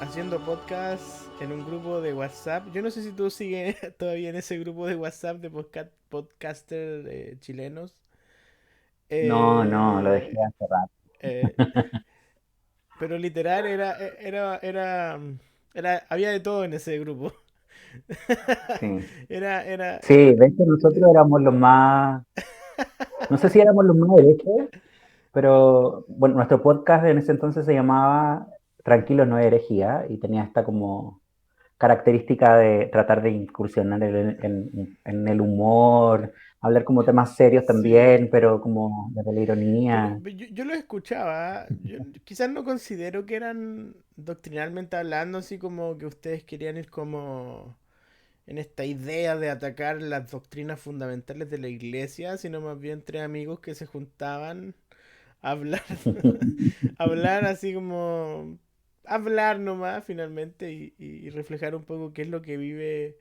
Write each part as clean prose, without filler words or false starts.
haciendo podcast en un grupo de WhatsApp. Yo no sé si tú sigues todavía en ese grupo de WhatsApp de podcaster chilenos. No, no, lo dejé Eh, hace rato. eh, pero literal había de todo en ese grupo. Sí. Sí, Era, de hecho nosotros éramos los más, no sé si éramos los más derechos, pero bueno, nuestro podcast en ese entonces se llamaba Tranquilos no hay herejía y tenía esta como característica de tratar de incursionar en el humor, hablar como temas serios sí. también, pero como desde la Pero ironía. yo lo escuchaba, yo quizás no considero que eran doctrinalmente hablando, así como que ustedes querían ir como en esta idea de atacar las doctrinas fundamentales de la iglesia, sino más bien tres amigos que se juntaban a hablar, a hablar así como hablar nomás finalmente y reflejar un poco qué es lo que vive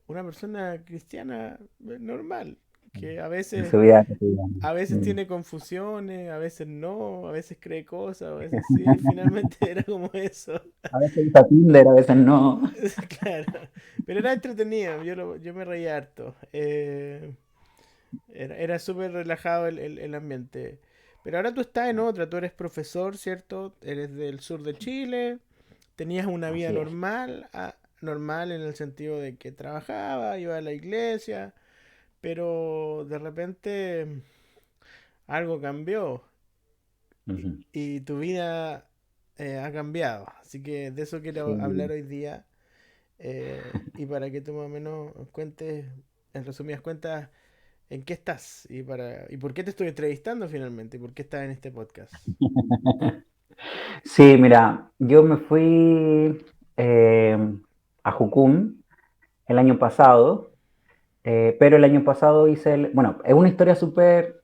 una persona cristiana normal, que En su vida cotidiana. a veces Mm. tiene confusiones, a veces no, a veces cree cosas, a veces sí, finalmente era como eso. A veces usa Tinder, a veces no. Claro, pero era entretenido, yo me reía harto. Era súper relajado el ambiente. Pero ahora tú estás en otra, tú eres profesor, ¿cierto? Eres del sur de Chile, tenías una vida Así es. normal, normal en el sentido de que trabajaba, iba a la iglesia, pero de repente algo cambió Ujú. y tu vida ha cambiado. Así que de eso quiero hablar Sí. hoy día. Y para que tú más o menos cuentes, en resumidas cuentas, en qué estás y por qué te estoy entrevistando finalmente y por qué estás en este podcast. Sí, mira, yo me fui a Jucum el año pasado, pero el año pasado hice, bueno, es una historia súper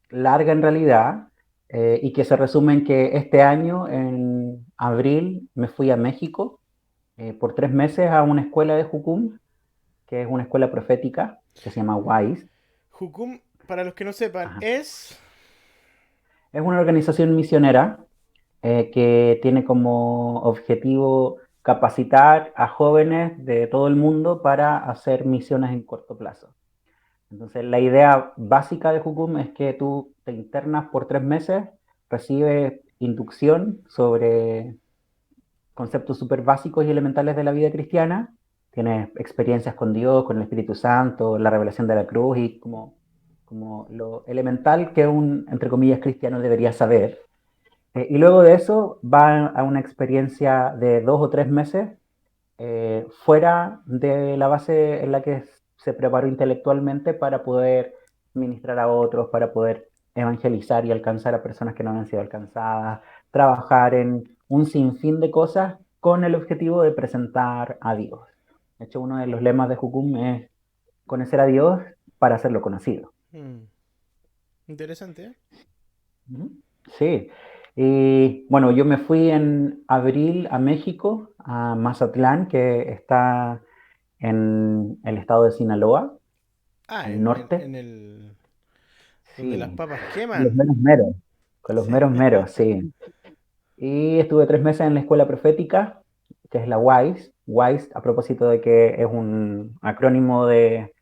larga en realidad, y que se resume en que este año, en abril, me fui a México por 3 meses a una escuela de Jucum, que es una escuela profética, que se llama WISE. Jukum, para los que no sepan, Ajá. es... Es una organización misionera que tiene como objetivo capacitar a jóvenes de todo el mundo para hacer misiones en corto plazo. Entonces, la idea básica de Jucum es que tú te internas por 3 meses, recibes inducción sobre conceptos súper básicos y elementales de la vida cristiana, tienes experiencias con Dios, con el Espíritu Santo, la revelación de la cruz y como lo elemental que un, entre comillas, cristiano debería saber. Y luego de eso va a una experiencia de 2 o 3 meses fuera de la base en la que se preparó intelectualmente para poder ministrar a otros, para poder evangelizar y alcanzar a personas que no han sido alcanzadas, trabajar en un sinfín de cosas con el objetivo de presentar a Dios. De hecho, uno de los lemas de Jucum es conocer a Dios para hacerlo conocido. Hmm, interesante, ¿eh? Ujú. Sí. Y bueno, yo me fui en abril a México, a Mazatlán, que está en el estado de Sinaloa, Ah, al norte. en el... donde las Sí, papas con los queman. meros meros, con los Sí. meros meros, sí. Y estuve 3 meses en la escuela profética, que es la WISE. WISE, a propósito de que es un acrónimo de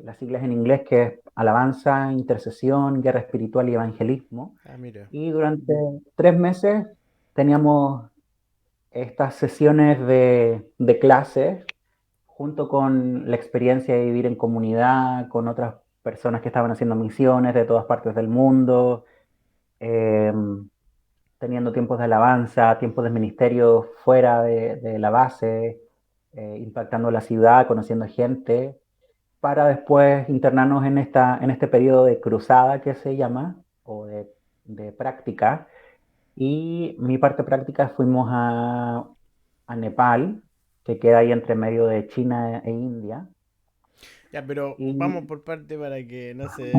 las siglas en inglés, que es alabanza, intercesión, guerra espiritual y evangelismo. Ah, mira. Y durante 3 meses teníamos estas sesiones de clases junto con la experiencia de vivir en comunidad, con otras personas que estaban haciendo misiones de todas partes del mundo, eh, teniendo tiempos de alabanza, tiempos de ministerio fuera de la base, impactando la ciudad, conociendo gente, para después internarnos en este periodo de cruzada que se llama, o de práctica. Y mi parte práctica fuimos a Nepal, que queda ahí entre medio de China e India. Ya, pero vamos Y por parte para que no se...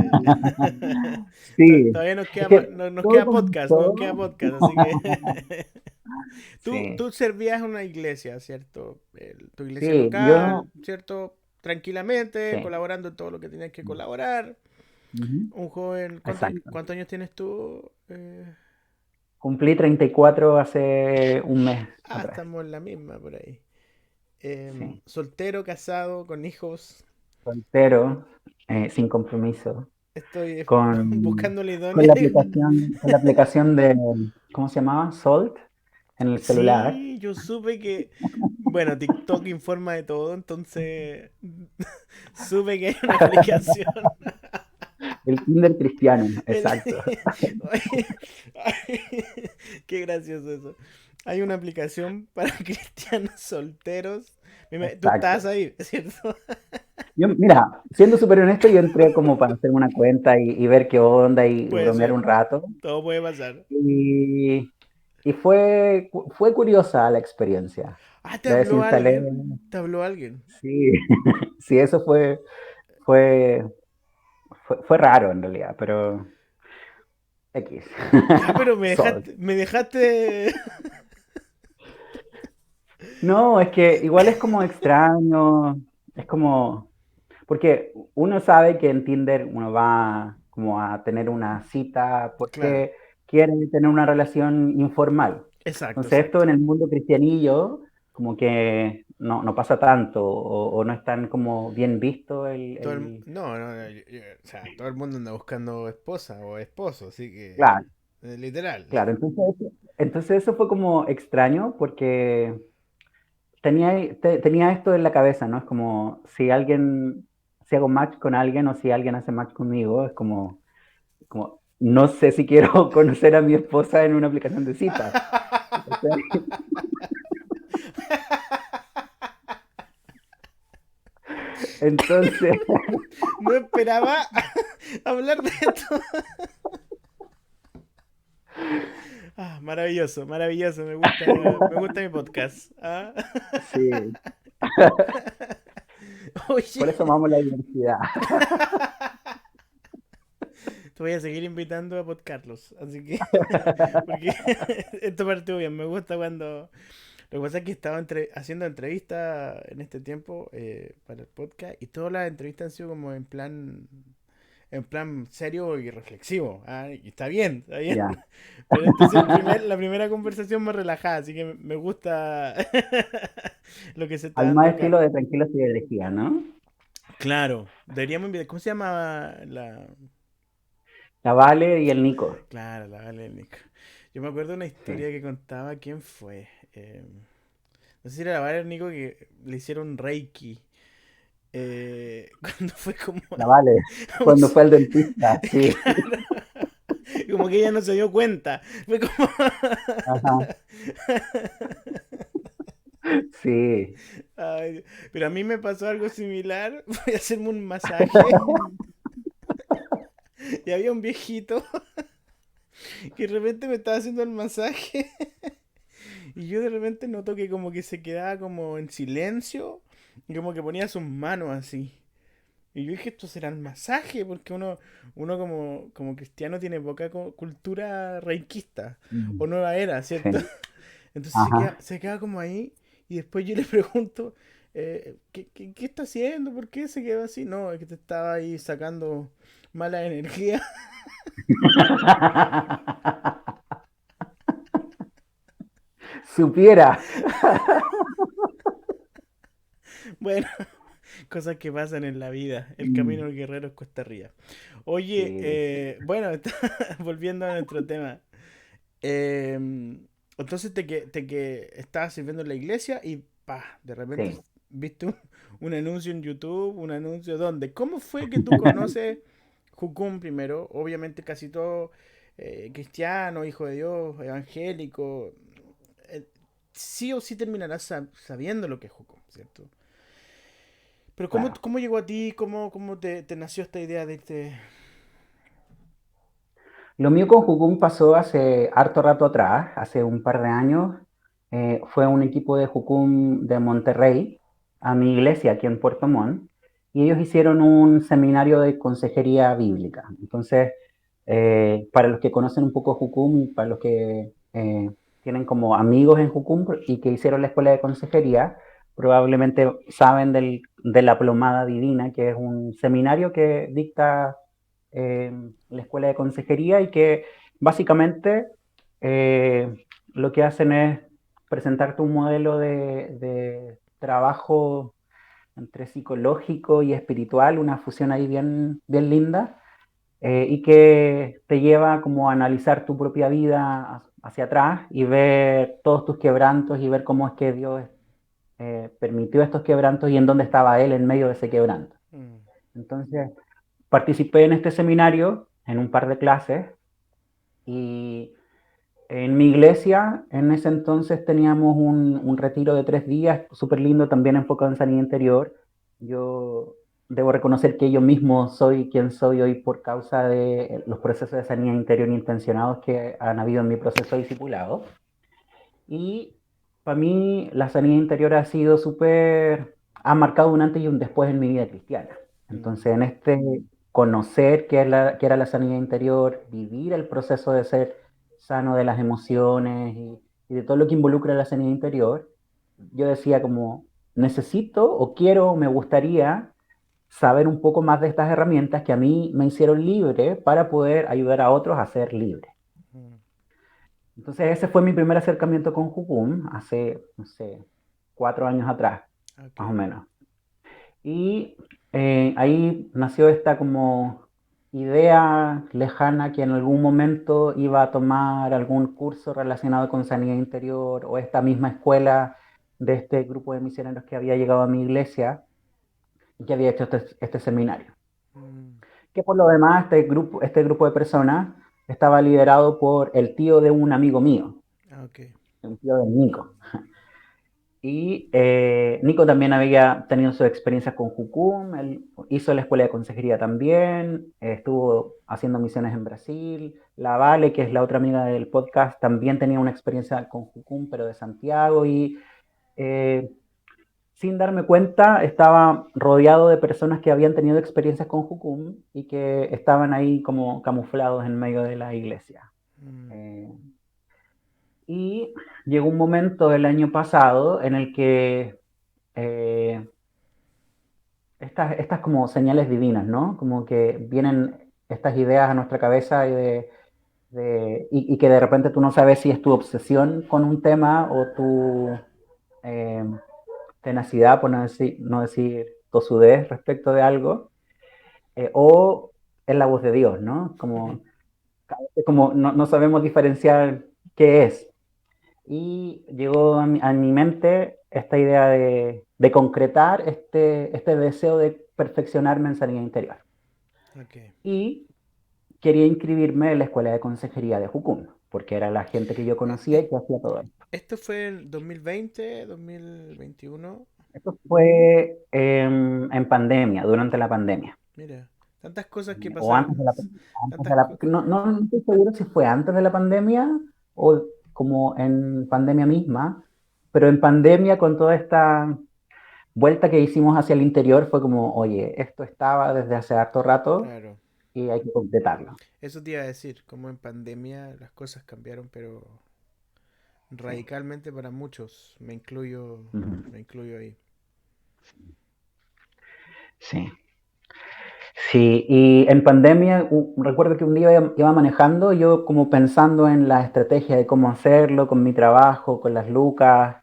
sí, Todavía es que nos todo queda podcast, nos queda comenzó. podcast, así que... Sí, Tú servías en una iglesia, ¿cierto? Tu iglesia sí, yo, local, ¿cierto? Tranquilamente, sí, colaborando en todo lo que tenías que colaborar. ujú, Un joven, exacto. ¿cuántos años tienes tú? Cumplí 34 hace un mes Ah, atrás. estamos en la misma por ahí. Sí. Soltero, casado, con hijos. Soltero, sin compromiso, Estoy con, buscando la con idónea. la aplicación de, ¿cómo se llamaba? Salt en el celular. Sí, yo supe que, bueno, TikTok informa de todo, entonces supe que hay una aplicación. El Tinder cristiano, El- exacto. Oye, ay, qué gracioso eso. Hay una aplicación para cristianos solteros. Tú Exacto. estás ahí, ¿cierto? Yo, mira, siendo súper honesto, yo entré como para hacerme una cuenta y ver qué onda y Puede bromear un ser, rato. todo puede pasar. Y, y fue curiosa la experiencia. Ah, ¿te La habló desinstalé. alguien? ¿Te habló alguien? Sí, sí, eso fue, fue raro en realidad, pero X. Ya, pero Sol. me dejaste. No, es que igual es como extraño, es como, porque uno sabe que en Tinder uno va como a tener una cita Claro, porque quiere tener una relación informal. exacto, Entonces esto exacto. en el mundo cristianillo como que no pasa tanto o no es tan como bien visto No, no, no, o sea, todo el mundo anda buscando esposa o esposo, así que Claro, literal. claro. Entonces eso fue como extraño porque tenía esto en la cabeza, ¿no? Es como si hago match con alguien o si alguien hace match conmigo, es como no sé si quiero conocer a mi esposa en una aplicación de citas. Entonces, No esperaba hablar de esto. Ah, maravilloso, maravilloso, me gusta mi podcast. Ah. sí, Oye, por eso amamos la diversidad. te voy a seguir invitando a podcarlos, así que, porque esto partió bien, me gusta cuando. Lo que pasa es que estaba haciendo entrevistas en este tiempo para el podcast y todas las entrevistas han sido como en plan serio y reflexivo. Ah, y está bien, está bien. Ya. Pero la primera conversación más relajada, así que me gusta lo que se está Al dando más acá. estilo de Tranquilos y Elegía, ¿no? Claro, deberíamos invitar. ¿Cómo se llama la? La Vale y el Nico. Claro, la Valenic. Yo me acuerdo de una Sí. historia que contaba quién fue. No sé si era la Valenico que le hicieron Reiki. Cuando fue como La Vale, un cuando fue al dentista, sí. claro, como que ella no se dio cuenta. Fue como Ajá, sí. Ay, pero a mí me pasó algo similar. Fui a hacerme un masaje y había un viejito que de repente me estaba haciendo el masaje y yo de repente noto que como que se quedaba como en silencio y como que ponía sus manos así. Y yo dije, esto será el masaje, porque uno como cristiano tiene poca cultura reikista, Mm, o nueva era, ¿cierto? sí. Entonces Ajá. se queda como ahí, y después yo le pregunto, qué está haciendo? ¿Por qué se quedó así? No, es que te estaba ahí sacando mala energía. Supiera. Bueno, cosas que pasan en la vida. El camino Mm, del guerrero es cuesta arriba. Oye, sí, bueno, volviendo a nuestro tema. Eh, entonces que estabas sirviendo en la iglesia y pa, de repente sí. viste un anuncio en YouTube, un anuncio donde. ¿Cómo fue que tú conoces Jucum primero? Obviamente casi todo cristiano, hijo de Dios, evangélico. eh, sí o sí terminarás sabiendo lo que es Jucum, ¿cierto? Pero Claro. ¿cómo llegó a ti? ¿Cómo te nació esta idea de irte? Lo mío con Jugum pasó hace harto rato atrás, hace un par de años. Fue un equipo de Jugum de Monterrey a mi iglesia aquí en Puerto Montt y ellos hicieron un seminario de consejería bíblica. Entonces, para los que conocen un poco Jugum y para los que tienen como amigos en Jugum y que hicieron la escuela de consejería, probablemente saben de la Plomada Divina, que es un seminario que dicta la escuela de consejería y que básicamente lo que hacen es presentarte un modelo de trabajo entre psicológico y espiritual, una fusión ahí bien, bien linda, y que te lleva como a analizar tu propia vida hacia atrás y ver todos tus quebrantos y ver cómo es que Dios permitió estos quebrantos y en dónde estaba Él en medio de ese quebranto. Mm. Entonces, participé en este seminario, en un par de clases, y en mi iglesia, en ese entonces teníamos un retiro de 3 días, súper lindo, también enfocado en sanidad interior. Yo debo reconocer que yo mismo soy quien soy hoy por causa de los procesos de sanidad interior intencionados que han habido en mi proceso de discipulado. Y para mí la sanidad interior ha sido súper, ha marcado un antes y un después en mi vida cristiana. Mm. Entonces, en este conocer qué era la sanidad interior, vivir el proceso de ser sano de las emociones y de todo lo que involucra la sanidad interior, yo decía como, necesito o quiero, me gustaría saber un poco más de estas herramientas que a mí me hicieron libre para poder ayudar a otros a ser libres. Mm. Entonces ese fue mi primer acercamiento con Jukun hace, no sé, 4 años atrás, Ok. más o menos. Y ahí nació esta como idea lejana que en algún momento iba a tomar algún curso relacionado con sanidad interior o esta misma escuela de este grupo de misioneros que había llegado a mi iglesia y que había hecho este seminario. Mm. Que por lo demás este grupo de personas estaba liderado por el tío de un amigo mío, Ah, ok. un tío de Nico. Y Nico también había tenido sus experiencias con Jucum, él hizo la escuela de consejería también, estuvo haciendo misiones en Brasil. La Vale, que es la otra amiga del podcast, también tenía una experiencia con Jucum, pero de Santiago. Y eh, sin darme cuenta, estaba rodeado de personas que habían tenido experiencias con Jucum y que estaban ahí como camuflados en medio de la iglesia. Mm. Eh, y llegó un momento el año pasado en el que eh, estas como señales divinas, ¿no? Como que vienen estas ideas a nuestra cabeza y que de repente tú no sabes si es tu obsesión con un tema o tu eh, tenacidad, por no decir tosudez respecto de algo, o es la voz de Dios, ¿no? Como no sabemos diferenciar qué es. Y llegó a mi mente esta idea de concretar este deseo de perfeccionarme en sanidad interior. Ok. Y quería inscribirme en la escuela de consejería de Jucum, porque era la gente que yo Ah, conocía y que hacía todo esto. ¿esto fue en 2020, 2021? Esto fue en pandemia, durante la pandemia, Mira, tantas cosas que o pasaron. Tantas cosas. no estoy seguro si fue antes de la pandemia o como en pandemia misma, pero en pandemia con toda esta vuelta que hicimos hacia el interior fue como, oye, esto estaba desde hace harto rato Claro. y hay que completarlo. Eso te iba a decir, como en pandemia las cosas cambiaron, pero Sí. radicalmente para muchos. Ujú. Me incluyo ahí. Sí. Sí, y en pandemia recuerdo que un día iba manejando, yo como pensando en la estrategia de cómo hacerlo, con mi trabajo, con las lucas,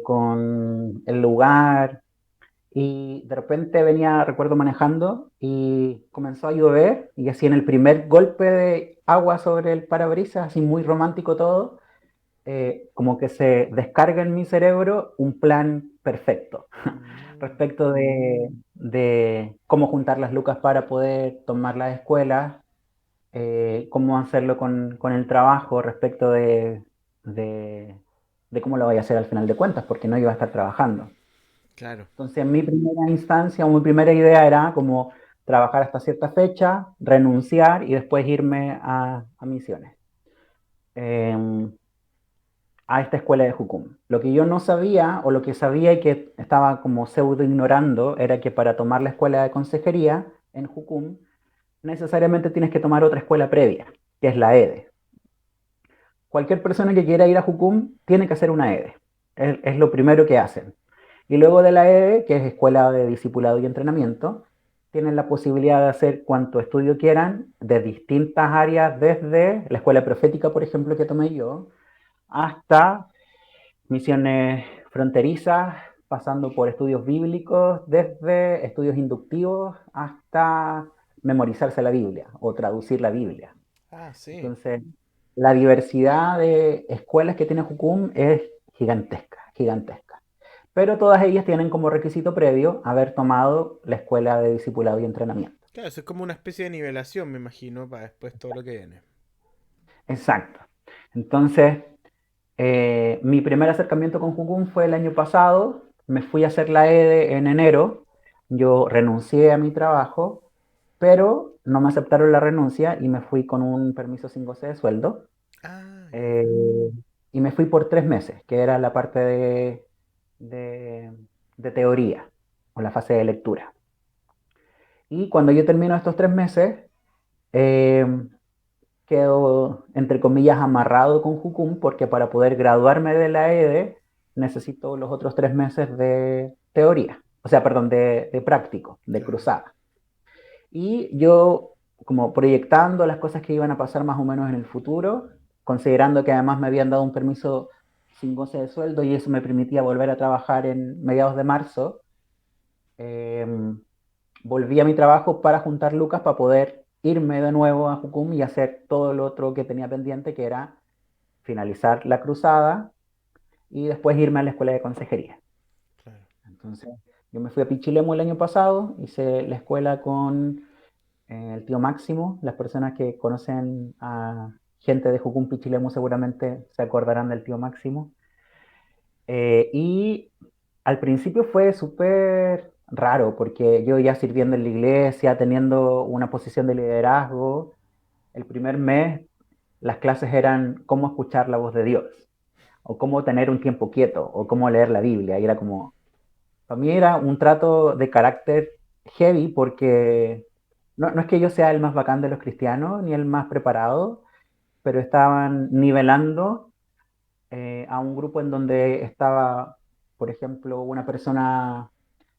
con el lugar, y de repente venía, recuerdo manejando, y comenzó a llover, y así en el primer golpe de agua sobre el parabrisas, así muy romántico todo, como que se descarga en mi cerebro un plan perfecto Mm. respecto de cómo juntar las lucas para poder tomar las escuelas, cómo hacerlo con el trabajo respecto de cómo lo voy a hacer al final de cuentas, porque no iba a estar trabajando. Claro. Entonces, mi primera instancia o mi primera idea era como trabajar hasta cierta fecha, renunciar y después irme a misiones. Eh, a esta escuela de Jucum. Lo que yo no sabía, o lo que sabía y que estaba como pseudo ignorando, era que para tomar la escuela de consejería en Jucum, necesariamente tienes que tomar otra escuela previa, que es la EDE. Cualquier persona que quiera ir a Jucum tiene que hacer una EDE. Es lo primero que hacen. Y luego de la EDE, que es Escuela de Discipulado y Entrenamiento, tienen la posibilidad de hacer cuanto estudio quieran de distintas áreas, desde la escuela profética, por ejemplo, que tomé yo, hasta misiones fronterizas, pasando por estudios bíblicos, desde estudios inductivos hasta memorizarse la Biblia o traducir la Biblia. Ah, sí. Entonces, la diversidad de escuelas que tiene Jucum es gigantesca, gigantesca. Pero todas ellas tienen como requisito previo haber tomado la escuela de discipulado y entrenamiento. Claro, eso es como una especie de nivelación, me imagino, para después todo lo que viene. Exacto. Entonces, mi primer acercamiento con Jucum fue el año pasado. Me fui a hacer la EDE en enero. Yo renuncié a mi trabajo, pero no me aceptaron la renuncia y me fui con un permiso sin goce de sueldo. Ah, ya. Eh, y me fui por 3 meses, que era la parte de, de teoría o la fase de lectura. Y cuando yo termino estos 3 meses, eh, quedo, entre comillas, amarrado con Jucum, porque para poder graduarme de la EDE necesito los otros 3 meses de teoría, o sea, perdón, de práctico, de Claro. cruzada. Y yo, como proyectando las cosas que iban a pasar más o menos en el futuro, considerando que además me habían dado un permiso sin goce de sueldo y eso me permitía volver a trabajar en mediados de marzo, eh, volví a mi trabajo para juntar lucas para poder irme de nuevo a Jucum y hacer todo lo otro que tenía pendiente, que era finalizar la cruzada y después irme a la escuela de consejería. Claro. Entonces, yo me fui a Pichilemu el año pasado, hice la escuela con el tío Máximo. Las personas que conocen a gente de Jucum Pichilemu seguramente se acordarán del tío Máximo. Y al principio fue súper raro, porque yo ya sirviendo en la iglesia, teniendo una posición de liderazgo, el primer mes las clases eran cómo escuchar la voz de Dios, o cómo tener un tiempo quieto, o cómo leer la Biblia. Y era como, para mí era un trato de carácter heavy, porque no es que yo sea el más bacán de los cristianos, ni el más preparado, pero estaban nivelando a un grupo en donde estaba, por ejemplo, una persona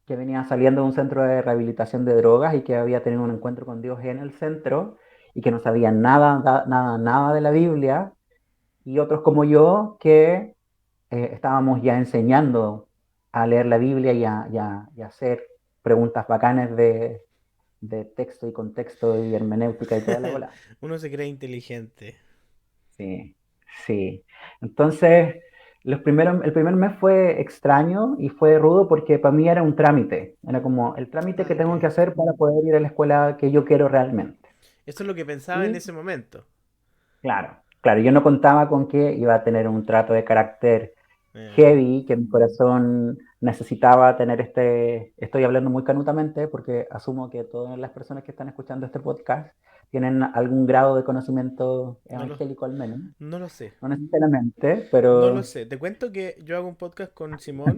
que venía saliendo de un centro de rehabilitación de drogas y que había tenido un encuentro con Dios en el centro y que no sabía nada, nada, nada de la Biblia, y otros como yo que estábamos ya enseñando a leer la Biblia y a hacer preguntas bacanes de texto y contexto y hermenéutica y toda la bola. Uno se cree inteligente. Sí, sí. Entonces, el primer mes fue extraño y fue rudo porque para mí era un trámite. Era como el trámite Ah, que ok. tengo que hacer para poder ir a la escuela que yo quiero realmente. Eso es lo que pensaba en Y ese momento. claro, claro, yo no contaba con que iba a tener un trato de carácter Eh, heavy, que mi corazón necesitaba tener estoy hablando muy canutamente porque asumo que todas las personas que están escuchando este podcast tienen algún grado de conocimiento no lo, evangélico al menos. no lo sé. No necesariamente, No lo pero sé. Te cuento que yo hago un podcast con Simón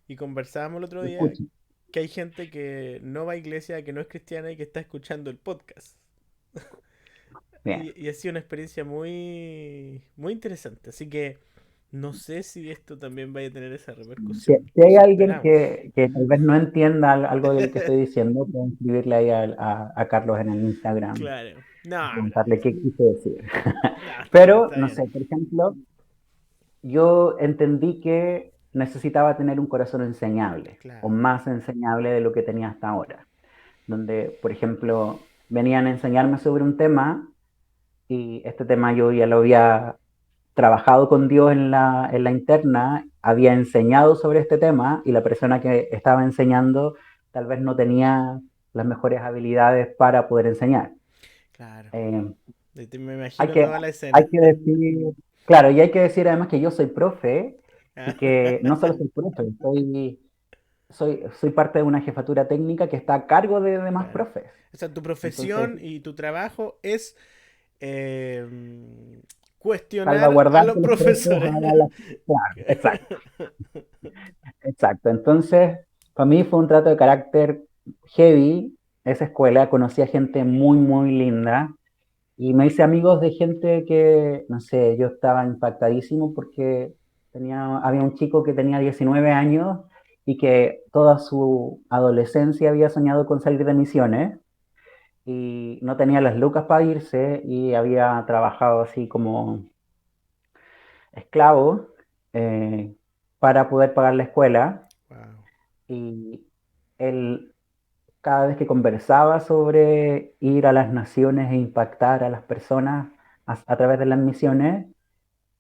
y conversábamos el otro lo día escucho. que hay gente que no va a iglesia, que no es cristiana y que está escuchando el podcast. Bien. Y ha sido una experiencia muy, muy interesante. Así que no sé si esto también vaya a tener esa Si, repercusión. si hay Eso alguien esperamos. que tal vez no entienda algo de lo que estoy diciendo, pueden escribirle ahí a Carlos en el Instagram Claro. No, y pero, preguntarle qué quise decir. no, está bien, Pero, está no bien. sé, por ejemplo, yo entendí que necesitaba tener un corazón enseñable, o Claro. más enseñable de lo que tenía hasta ahora, donde, por ejemplo, venían a enseñarme sobre un tema y este tema yo ya lo había trabajado con Dios en la interna, había enseñado sobre este tema y la persona que estaba enseñando tal vez no tenía las mejores habilidades para poder enseñar. Claro. Eh, Me hay imagino que, toda la hay escena. que decir, claro, y hay que decir además que yo soy profe y que no solo soy profe, soy parte de una jefatura técnica que está a cargo de demás Claro. profes. O sea, tu Entonces, profesión y tu trabajo es cuestionar a salvaguardar los que los profes profesores. hagan las... Claro, exacto. Exacto. Entonces, para mí fue un trato de carácter heavy. Esa escuela, conocí a gente muy, muy linda y me hice amigos de gente que, no sé, yo estaba impactadísimo porque había un chico que tenía 19 años y que toda su adolescencia había soñado con salir de misiones y no tenía las lucas para irse y había trabajado así como esclavo eh, para poder pagar la escuela. Wow. Y él, cada vez que conversaba sobre ir a las naciones e impactar a las personas a través de las misiones,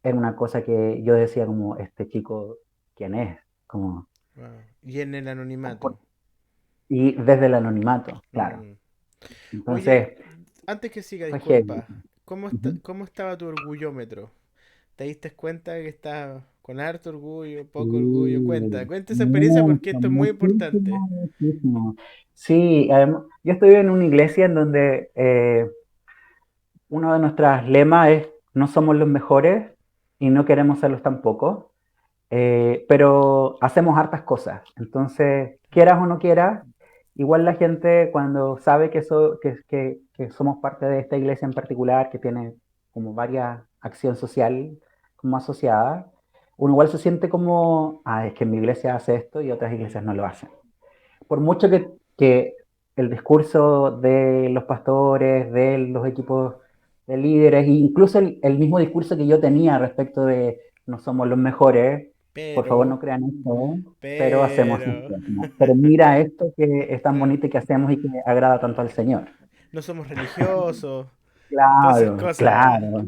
era una cosa que yo decía como, este chico, ¿quién es? Como, Wow. Y en el anonimato. y desde el anonimato, claro. Mm. Oye, Entonces, antes que siga, fue heavy. disculpa. Ujú. ¿Cómo estaba tu orgullómetro? ¿Te diste cuenta que estás con harto orgullo, Sí, poco orgullo? Cuenta esa experiencia porque mucho, esto es muy importante. muchísimo, muchísimo. Sí, además, yo estoy en una iglesia en donde uno de nuestros lemas es no somos los mejores y no queremos serlos tampoco, pero hacemos hartas cosas. Entonces, quieras o no quieras, igual la gente cuando sabe que somos parte de esta iglesia en particular, que tiene como varias acción social como asociada, uno igual se siente como, ah, es que mi iglesia hace esto y otras iglesias Mm, no lo hacen. Por mucho que el discurso de los pastores, de los equipos de líderes, e incluso el mismo discurso que yo tenía respecto de no somos los mejores, por favor pero, no crean esto, pero hacemos pero, esto, ¿no? Pero mira esto que es tan claro, bonito y que hacemos y que agrada tanto al Señor. no somos religiosos y todas esas Claro, cosas. claro.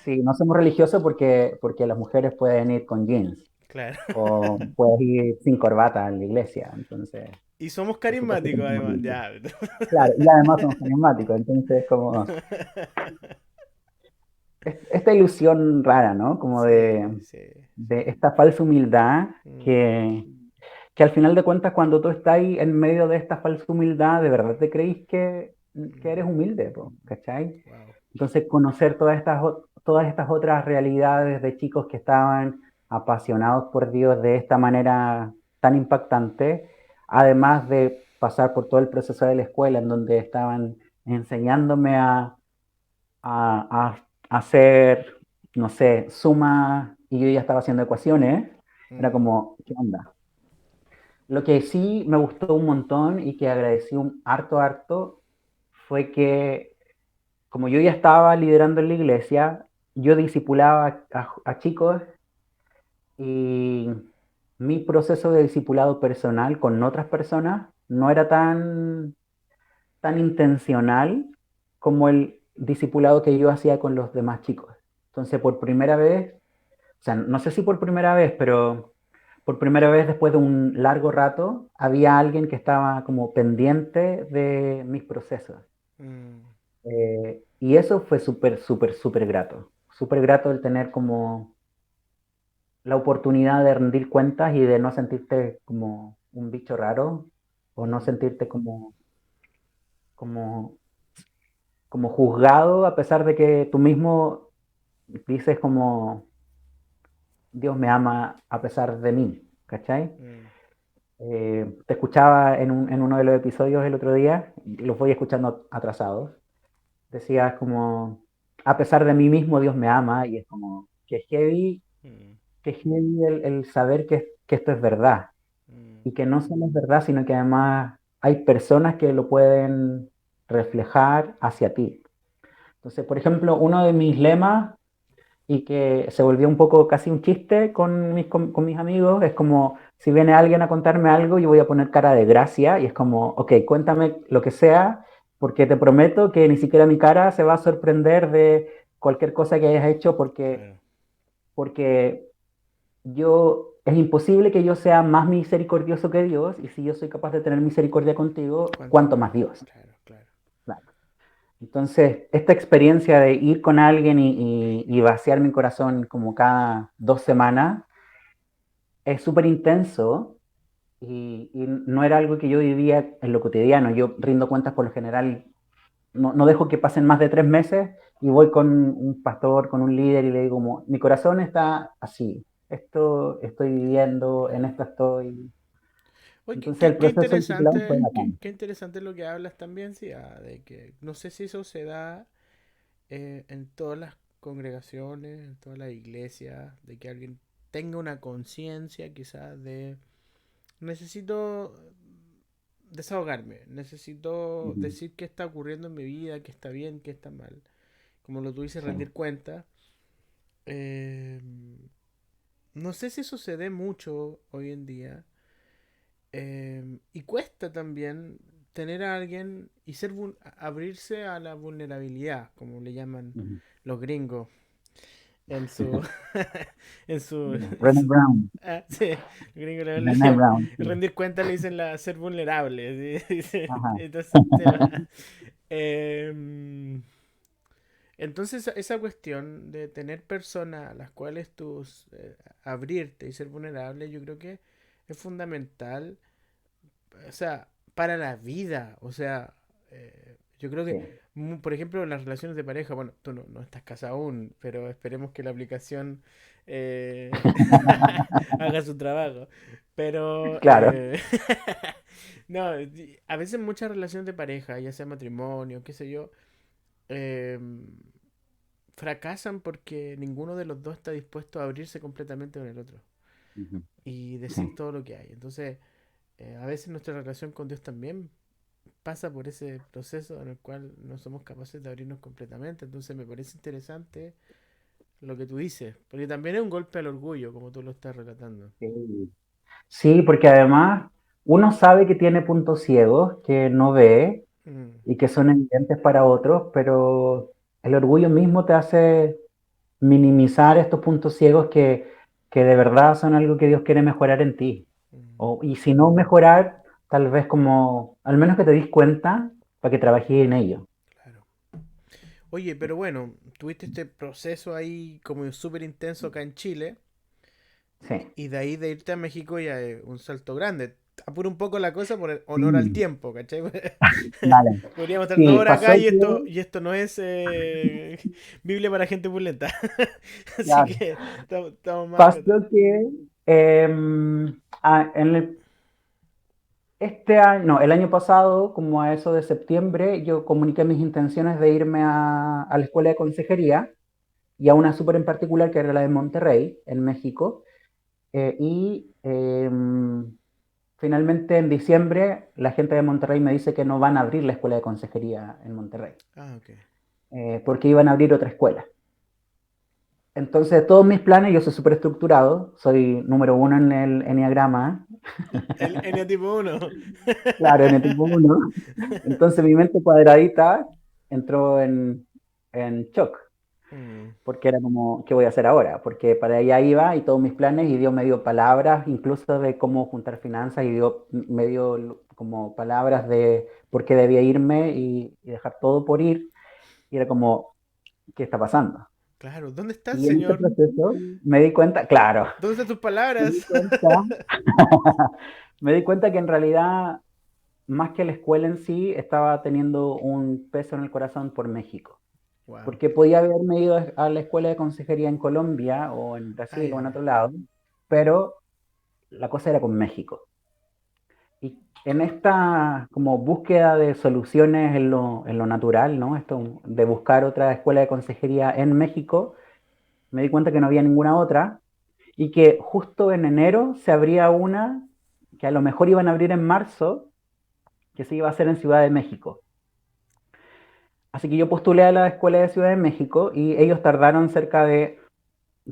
Sí, no somos religiosos porque las mujeres pueden ir con jeans Claro. o puedes ir sin corbata a la iglesia, entonces, Y somos por supuesto que carismáticos no somos además, religiosos. ya. Claro, y además somos carismáticos, entonces como esta ilusión rara, ¿no? Como Sí, sí, de sí. esta falsa humildad Mm, que al final de cuentas cuando tú estás ahí en medio de esta falsa humildad, de verdad te creís que eres humilde, po, ¿cachai? wow. Entonces conocer todas estas otras realidades de chicos que estaban apasionados por Dios de esta manera tan impactante, además de pasar por todo el proceso de la escuela en donde estaban enseñándome a hacer, no sé, suma y yo ya estaba haciendo ecuaciones, era Mm, como, ¿qué onda? Lo que sí me gustó un montón y que agradecí un harto fue que como yo ya estaba liderando en la iglesia, yo discipulaba a chicos y mi proceso de discipulado personal con otras personas no era tan intencional como el discipulado que yo hacía con los demás chicos. Entonces, por primera vez, o sea, no sé si por primera vez, pero por primera vez después de un largo rato, había alguien que estaba como pendiente de mis procesos. mm, Y eso fue súper grato. Súper grato el tener como la oportunidad de rendir cuentas y de no sentirte como un bicho raro o no mm, sentirte como, como juzgado a pesar de que tú mismo dices como Dios me ama a pesar de mí, ¿cachai? mm. Te escuchaba en uno de los episodios el otro día, y los voy escuchando atrasados, decías como, a pesar de mí mismo Dios me ama, y es como, Mm, que heavy el saber que esto es verdad, mm, y que no solo es verdad, sino que además hay personas que lo pueden reflejar hacia ti. Entonces, por ejemplo, uno de mis lemas y que se volvió un poco casi un chiste con mis amigos. Es como, si viene alguien a contarme algo, yo voy a poner cara de gracia y es como, ok, cuéntame lo que sea, porque te prometo que ni siquiera mi cara se va a sorprender de cualquier cosa que hayas hecho, claro. porque es imposible que yo sea más misericordioso que Dios, y si yo soy capaz de tener misericordia contigo, ¿Cuánto ¿cuánto más? más Dios? Claro, claro. Claro. Entonces, esta experiencia de ir con alguien y vaciar mi corazón como cada 2 semanas es súper intenso y no era algo que yo vivía en lo cotidiano. Yo rindo cuentas por lo general, no dejo que pasen más de 3 meses y voy con un pastor, con un líder y le digo como, mi corazón está así, esto estoy viviendo, en esto estoy. Oye, Entonces el qué proceso del discipulado fue interesante, bacán. qué interesante lo que hablas también, sí, de que no sé si eso se da en todas las congregaciones, en todas las iglesias, de que alguien tenga una conciencia quizás de necesito desahogarme, necesito Ujú. decir qué está ocurriendo en mi vida, qué está bien, qué está mal. Como lo tú dices, Sí. rendir cuenta. Eh, no sé si sucede mucho hoy en día. Y cuesta también tener a alguien y abrirse a la vulnerabilidad, como le llaman Ujú. los gringos en su en su, en Brené su- Brown. sí, los gringos Brené Brown, sí. rendir cuenta le dicen ser vulnerable, ¿sí? Dice, Ajá. entonces el tema. Em, entonces esa cuestión de tener personas a las cuales tú abrirte y ser vulnerable, yo creo que es fundamental, o sea, para la vida. O sea, yo creo que, Sí. por ejemplo, las relaciones de pareja, bueno, tú no estás casado aún, pero esperemos que la aplicación haga su trabajo. Pero, Claro. no, a veces muchas relaciones de pareja, ya sea matrimonio, qué sé yo, eh, fracasan porque ninguno de los dos está dispuesto a abrirse completamente con el otro Ujú. y decir Sí. todo lo que hay. Entonces, a veces nuestra relación con Dios también pasa por ese proceso en el cual no somos capaces de abrirnos completamente. Entonces me parece interesante lo que tú dices, porque también es un golpe al orgullo, como tú lo estás relatando. Sí. Sí, porque además uno sabe que tiene puntos ciegos que no ve Mm, y que son evidentes para otros, pero el orgullo mismo te hace minimizar estos puntos ciegos que de verdad son algo que Dios quiere mejorar en ti. mm, O, y si no mejorar, tal vez como, al menos que te des cuenta para que trabajes en ello. claro. Oye, pero bueno, tuviste este proceso ahí como súper intenso acá en Chile. Sí. Y de ahí de irte a México ya es un salto grande. Apura un poco la cosa por el honor al Sí, tiempo, ¿cachai? vale. Podríamos estar dos Sí, horas pasó acá que, y esto no es Biblia para gente pulenta. Así claro, que estamos más pasó acotados. que en este año, no, el año pasado, como a eso de septiembre, yo comuniqué mis intenciones de irme a la escuela de consejería y a una súper en particular que era la de Monterrey, en México. Y finalmente en diciembre la gente de Monterrey me dice que no van a abrir la escuela de consejería en Monterrey, Ah, ok. porque iban a abrir otra escuela. Entonces, todos mis planes, yo soy súper estructurado, soy número uno en el enneagrama, El eneatipo uno. claro, en el tipo uno. Entonces, mi mente cuadradita entró en shock, Mm, porque era como, ¿qué voy a hacer ahora? Porque para allá iba y todos mis planes, y Dios me dio palabras, incluso de cómo juntar finanzas, y me dio como palabras de por qué debía irme y dejar todo por ir, y era como, ¿qué está pasando? claro, ¿dónde está el Y en este Señor? proceso me di cuenta, claro, ¿Dónde están tus me di palabras? cuenta, me di cuenta que en realidad, más que la escuela en sí, estaba teniendo un peso en el corazón por México. Wow. Porque podía haberme ido a la escuela de consejería en Colombia o en Ah, Brasil o ya, en ya. otro lado, pero la cosa era con México. Y en esta como búsqueda de soluciones en lo natural, ¿no? Esto de buscar otra escuela de consejería en México, me di cuenta que no había ninguna otra y que justo en enero se abría una que a lo mejor iban a abrir en marzo, que se iba a hacer en Ciudad de México. Así que yo postulé a la escuela de Ciudad de México y ellos tardaron cerca de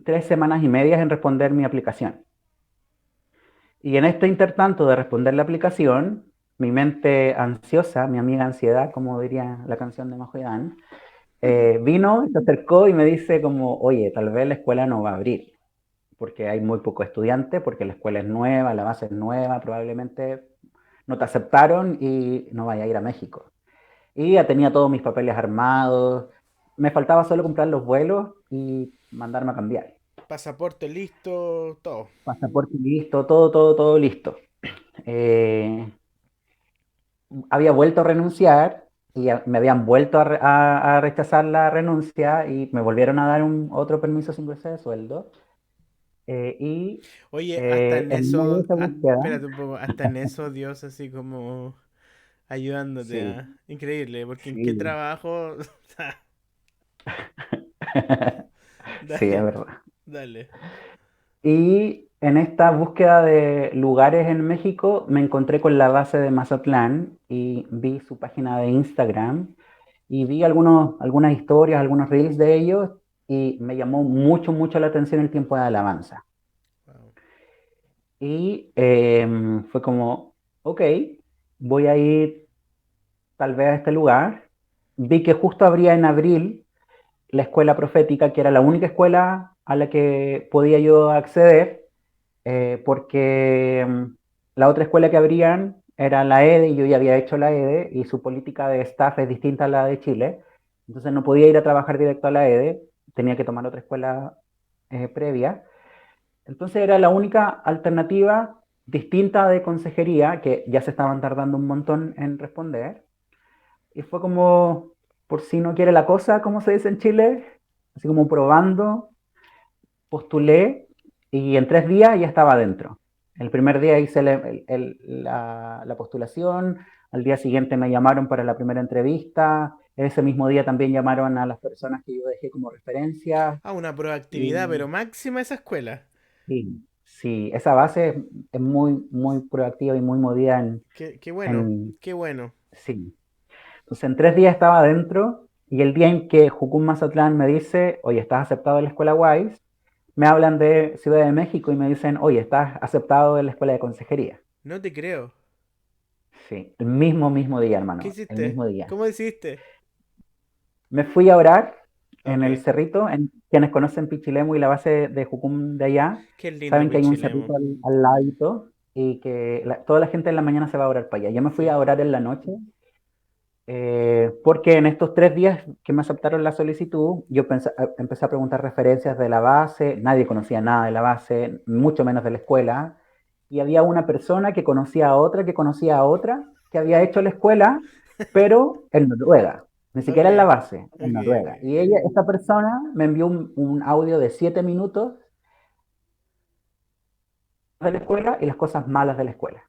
3 semanas y media en responder mi aplicación. Y en este intertanto de responder la aplicación, mi mente ansiosa, mi amiga ansiedad, como diría la canción de Majo y Dan, vino, se acercó y me dice como, oye, tal vez la escuela no va a abrir, porque hay muy pocos estudiantes, porque la escuela es nueva, la base es nueva, probablemente no te aceptaron y no vaya a ir a México. Y ya tenía todos mis papeles armados, me faltaba solo comprar los vuelos y mandarme a cambiar. Pasaporte listo, todo. Pasaporte listo, todo, todo, todo listo. Eh, Había vuelto a renunciar y me habían vuelto a rechazar la renuncia y me volvieron a dar otro permiso sin goce de sueldo. Y Oye, hasta en en medio de eso, esa búsqueda, espérate un poco, hasta en eso Dios así como ayudándote, sí, ¿ah? Increíble, porque en qué sí, trabajo. sí, es Dale, verdad. dale. Y en esta búsqueda de lugares en México me encontré con la base de Mazatlán y vi su página de Instagram y vi algunas historias, algunos reels de ellos y me llamó mucho, mucho la atención el tiempo de alabanza. Wow. Y fue como, ok, voy a ir tal vez a este lugar. Vi que justo abría en abril la escuela profética, que era la única escuela a la que podía yo acceder, porque la otra escuela que abrían era la EDE y yo ya había hecho la EDE y su política de staff es distinta a la de Chile. Entonces no podía ir a trabajar directo a la EDE, tenía que tomar otra escuela previa. Entonces era la única alternativa distinta de consejería, que ya se estaban tardando un montón en responder. Y fue como, por si no quiere la cosa, como se dice en Chile, así como probando, postulé y en 3 días ya estaba adentro. El primer día hice la postulación, al día siguiente me llamaron para la primera entrevista, ese mismo día también llamaron a las personas que yo dejé como referencia Ah, una proactividad, y pero máxima esa escuela. sí, sí, esa base es muy, muy proactiva y muy movida Qué bueno, en qué bueno. sí. Entonces en 3 días estaba adentro y el día en que Jucum Mazatlán me dice, oye, estás aceptado en la escuela Wise, me hablan de Ciudad de México y me dicen, oye, estás aceptado en la escuela de consejería. No te creo. Sí, el mismo día, ¿Qué hermano, el hiciste? mismo día. ¿Cómo hiciste? Me fui a orar en el Ok. cerrito, en quienes conocen Pichilemu y la base de Jucum de allá, Qué lindo saben que hay un cerrito Pichilemu. al ladito y que toda la gente en la mañana se va a orar para allá. Yo me fui Sí. a orar en la noche porque en estos 3 días que me aceptaron la solicitud, yo empecé a preguntar referencias de la base, nadie conocía nada de la base, mucho menos de la escuela, y había una persona que conocía a otra, que conocía a otra, que había hecho la escuela, pero en Noruega, ni Ok. siquiera en la base, en Ok, Noruega. ok, Y ok. esta persona me envió un audio de 7 minutos de la escuela y las cosas malas de la escuela.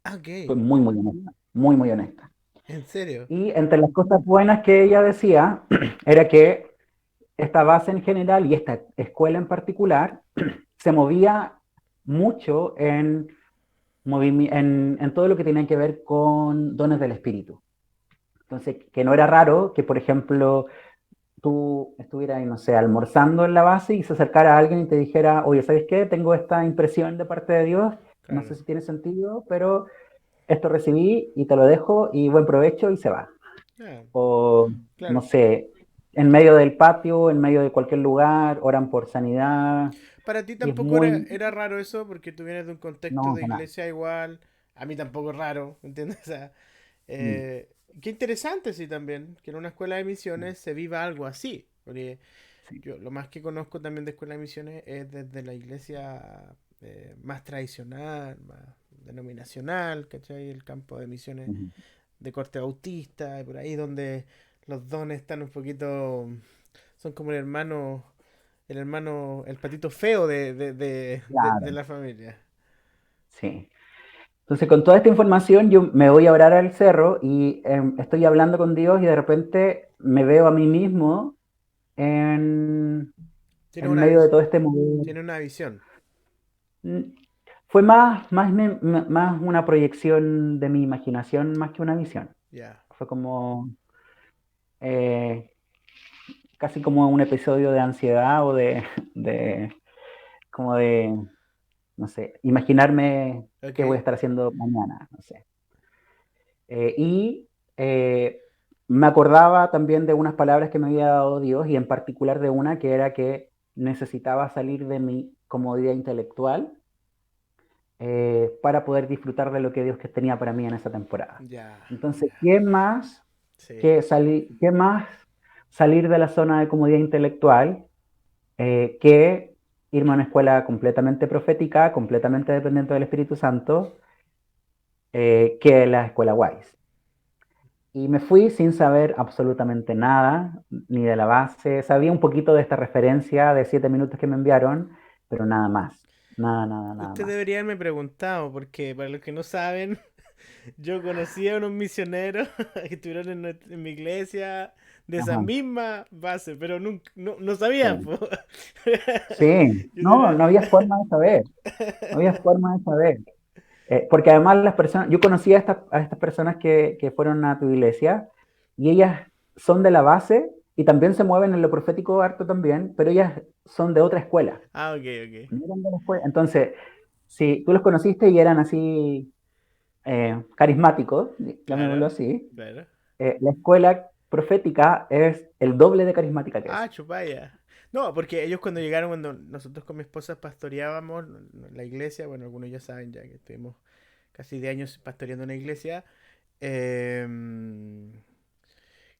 Ah, Fue ok. muy, muy honesta, muy, muy honesta. ¿En serio? Y entre las cosas buenas que ella decía, era que esta base en general y esta escuela en particular se movía mucho en todo lo que tenía que ver con dones del espíritu. Entonces, que no era raro que, por ejemplo, tú estuvieras, no sé, almorzando en la base y se acercara a alguien y te dijera, oye, ¿sabes qué? Tengo esta impresión de parte de Dios, no sé Claro. si tiene sentido, pero esto recibí y te lo dejo y buen provecho y se va. Ah, O, no claro. sé, en medio del patio, en medio de cualquier lugar, oran por sanidad, Para ti y es tampoco era, muy, era raro eso porque tú vienes de un contexto no, de para nada. iglesia igual. A mí tampoco es raro, ¿entiendes? O sea, Mm, eh, qué interesante sí también que en una escuela de mm, misiones se viva algo así. Porque sí, yo lo más que conozco también de escuela de misiones es desde la iglesia más tradicional, más denominacional, ¿cachai? El campo de misiones ujú. de corte bautista, y por ahí donde los dones están un poquito... Son como el patito feo de Claro, la familia. sí. Entonces, con toda esta información, yo me voy a orar al cerro y estoy hablando con Dios y de repente me veo a mí mismo en, Tiene en una, medio de todo este movimiento. tiene una visión. Fue más una proyección de mi imaginación más que una visión. Ya. Fue como eh, casi como un episodio de ansiedad o de como de, no sé, imaginarme qué voy a Ok. estar haciendo mañana, no sé. Y me acordaba también de unas palabras que me había dado Dios y en particular de una que era que necesitaba salir de mi comodidad intelectual para poder disfrutar de lo que Dios que tenía para mí en esa temporada. Ya. Entonces, Ya. Sí. qué más salir de la zona de comodidad intelectual que irme a una escuela completamente profética, completamente dependiente del Espíritu Santo, que la escuela Wise? Y me fui sin saber absolutamente nada, ni de la base. Sabía un poquito de esta referencia de 7 minutos que me enviaron, pero nada más. Nada, nada, nada Usted más. debería haberme preguntado, porque para los que no saben, Yo conocí a unos misioneros que estuvieron en mi iglesia de esa Ajá, misma base, pero nunca, no, no sabía, sí. po. Sí, Yo no, tenía- no había forma de saber, no había forma de saber. Porque además las personas, yo conocí a estas personas que fueron a tu iglesia y ellas son de la base y también se mueven en lo profético harto también, pero ellas son de otra escuela. Ah, ok, ok. No eran de la escuela. Entonces, si tú los conociste y eran así carismáticos, llamémoslo Claro, así, claro. la escuela profética es el doble de carismática que Ah, eso. chupaya. No, porque ellos cuando llegaron, cuando nosotros con mi esposa pastoreábamos la iglesia, bueno, algunos ya saben ya que estuvimos casi 10 años pastoreando una iglesia.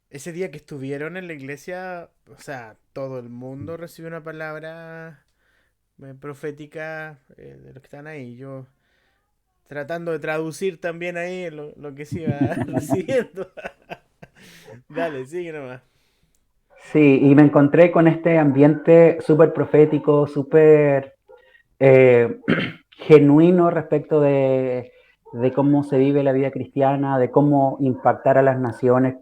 Ese día que estuvieron en la iglesia, o sea, todo el mundo recibió una palabra profética de los que están ahí. Yo tratando de traducir también ahí lo que se iba recibiendo. Dale, sigue nomás. Sí, y me encontré con este ambiente súper profético, súper eh, genuino respecto de cómo se vive la vida cristiana, de cómo impactar a las naciones,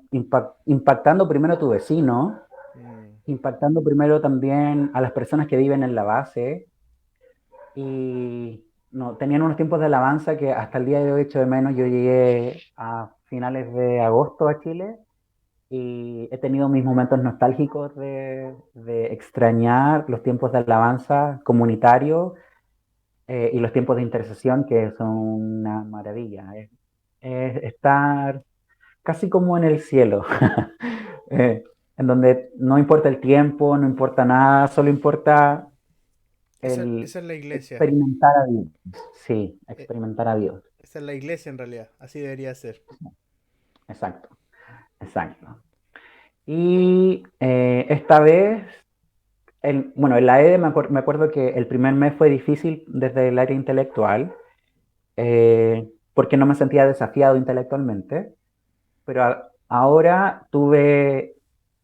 impactando primero a tu vecino, Mm, impactando primero también a las personas que viven en la base. Y no, tenían unos tiempos de alabanza que hasta el día de hoy echo de menos. Yo llegué a finales de agosto a Chile y he tenido mis momentos nostálgicos de extrañar los tiempos de alabanza comunitario y los tiempos de intercesión que son una maravilla. Es estar casi como en el cielo, eh, en donde no importa el tiempo, no importa nada, solo importa el esa es la iglesia. experimentar a Dios. Sí, Eh, experimentar a Dios. Esa es la iglesia en realidad. Así debería ser. Exacto, exacto. Y esta vez, bueno, en la EDE me acuerdo que el primer mes fue difícil desde el área intelectual, porque no me sentía desafiado intelectualmente, pero ahora tuve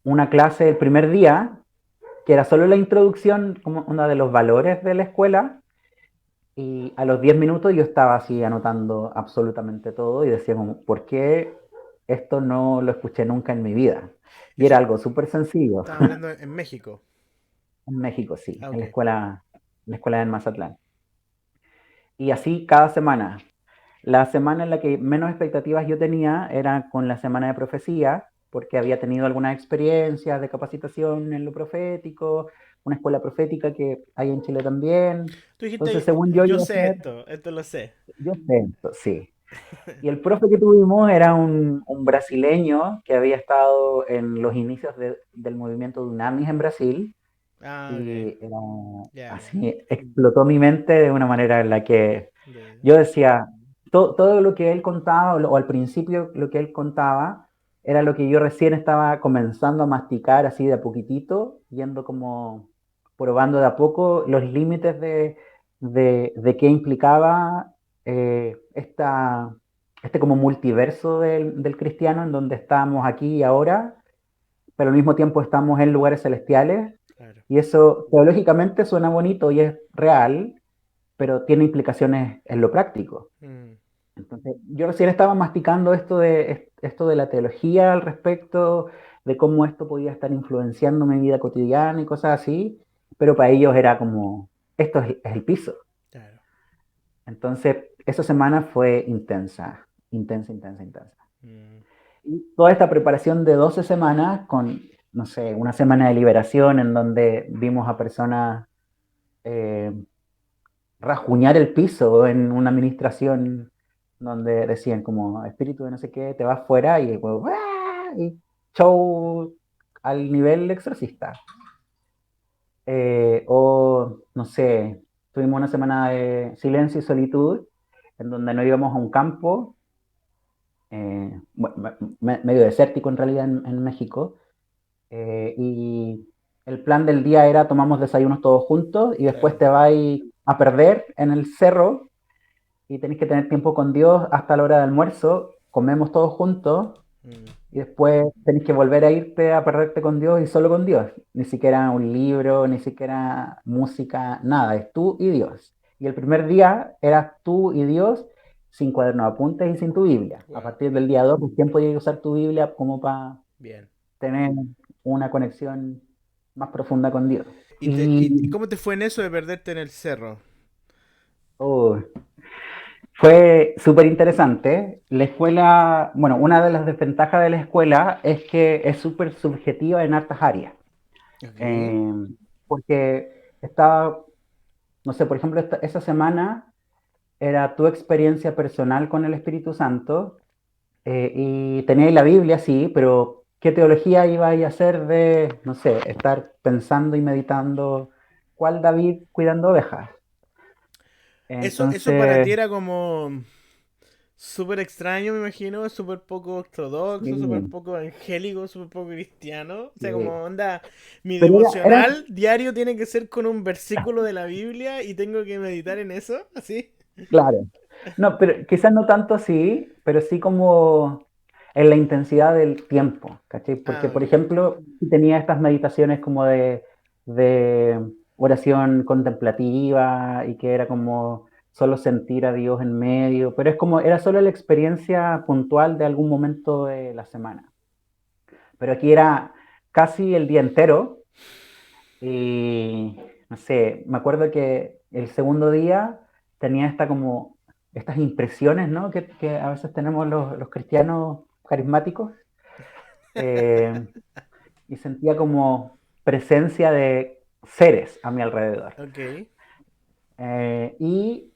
una clase el primer día, que era solo la introducción, como uno de los valores de la escuela, y a los 10 minutos yo estaba así anotando absolutamente todo y decía como, ¿por qué esto no lo escuché nunca en mi vida? Y era Eso algo súper sencillo. estaba hablando en México. En México, sí, Ah, ok. en la escuela en Mazatlán. Y así cada semana. La semana en la que menos expectativas yo tenía era con la semana de profecía, porque había tenido algunas experiencias de capacitación en lo profético, una escuela profética que hay en Chile también. Tú Entonces, dijiste, según yo yo iba a sé ser, esto lo sé. yo sé esto, sí. Y el profe que tuvimos era un brasileño que había estado en los inicios del movimiento Dunamis en Brasil Ah, ok. y era Ya, ya. así, explotó mi mente de una manera en la que De- yo decía, todo lo que él contaba, o al principio lo que él contaba, era lo que yo recién estaba comenzando a masticar así de a poquitito, yendo como probando de a poco los límites de qué implicaba este como multiverso del cristiano, en donde estamos aquí y ahora, pero al mismo tiempo estamos en lugares celestiales, claro. y eso teológicamente suena bonito y es real, pero tiene implicaciones en lo práctico. Mm, Entonces, yo recién estaba masticando esto de la teología al respecto, de cómo esto podía estar influenciando mi vida cotidiana y cosas así, pero para ellos era como, esto es el piso. claro. Entonces, esa semana fue intensa, intensa, intensa, intensa. Mm. Y toda esta preparación de 12 semanas con, no sé, una semana de liberación en donde vimos a personas eh, rajuñar el piso en una administración donde decían como espíritu de no sé qué, te vas fuera y, pues, ¡ah! Y show al nivel exorcista. O, no sé, tuvimos una semana de silencio y solitud en donde no íbamos a un campo, medio desértico en realidad en México, y el plan del día era tomamos desayunos todos juntos y después Claro. te vas a perder en el cerro y tenéis que tener tiempo con Dios hasta la hora de almuerzo, comemos todos juntos Mm, y después tenéis que volver a irte a perderte con Dios y solo con Dios. Ni siquiera un libro, ni siquiera música, nada, es tú y Dios. Y el primer día eras tú y Dios sin cuaderno de apuntes y sin tu Biblia. A Wow, partir del día 2, recién podías usar tu Biblia como para bien. tener una conexión más profunda con Dios. ¿Y Y cómo te fue en eso de perderte en el cerro? oh, fue súper interesante. La escuela, bueno, una de las desventajas de la escuela es que es súper subjetiva en hartas áreas. Ok. Eh, Porque estaba, no sé, por ejemplo, esa semana era tu experiencia personal con el Espíritu Santo y teníais la Biblia, sí, pero ¿qué teología iba a hacer de, no sé, estar pensando y meditando cuál David cuidando ovejas? Eso para Entonces, ti era como súper extraño, me imagino, súper poco ortodoxo, súper sí, poco evangélico, súper poco cristiano. O sea, sí. como onda, mi Pero era devocional diario tiene que ser con un versículo de la Biblia y tengo que meditar en eso, así. claro. No, pero quizás no tanto así, pero sí como en la intensidad del tiempo, ¿cachai? Porque, Ah, por ok. ejemplo, tenía estas meditaciones como de oración contemplativa y que era como solo sentir a Dios en medio, pero es como, era solo la experiencia puntual de algún momento de la semana. Pero aquí era casi el día entero y, no sé, me acuerdo que el segundo día tenía estas impresiones, ¿no? Que a veces tenemos los cristianos carismáticos, eh, y sentía como presencia de seres a mi alrededor. Ok. Y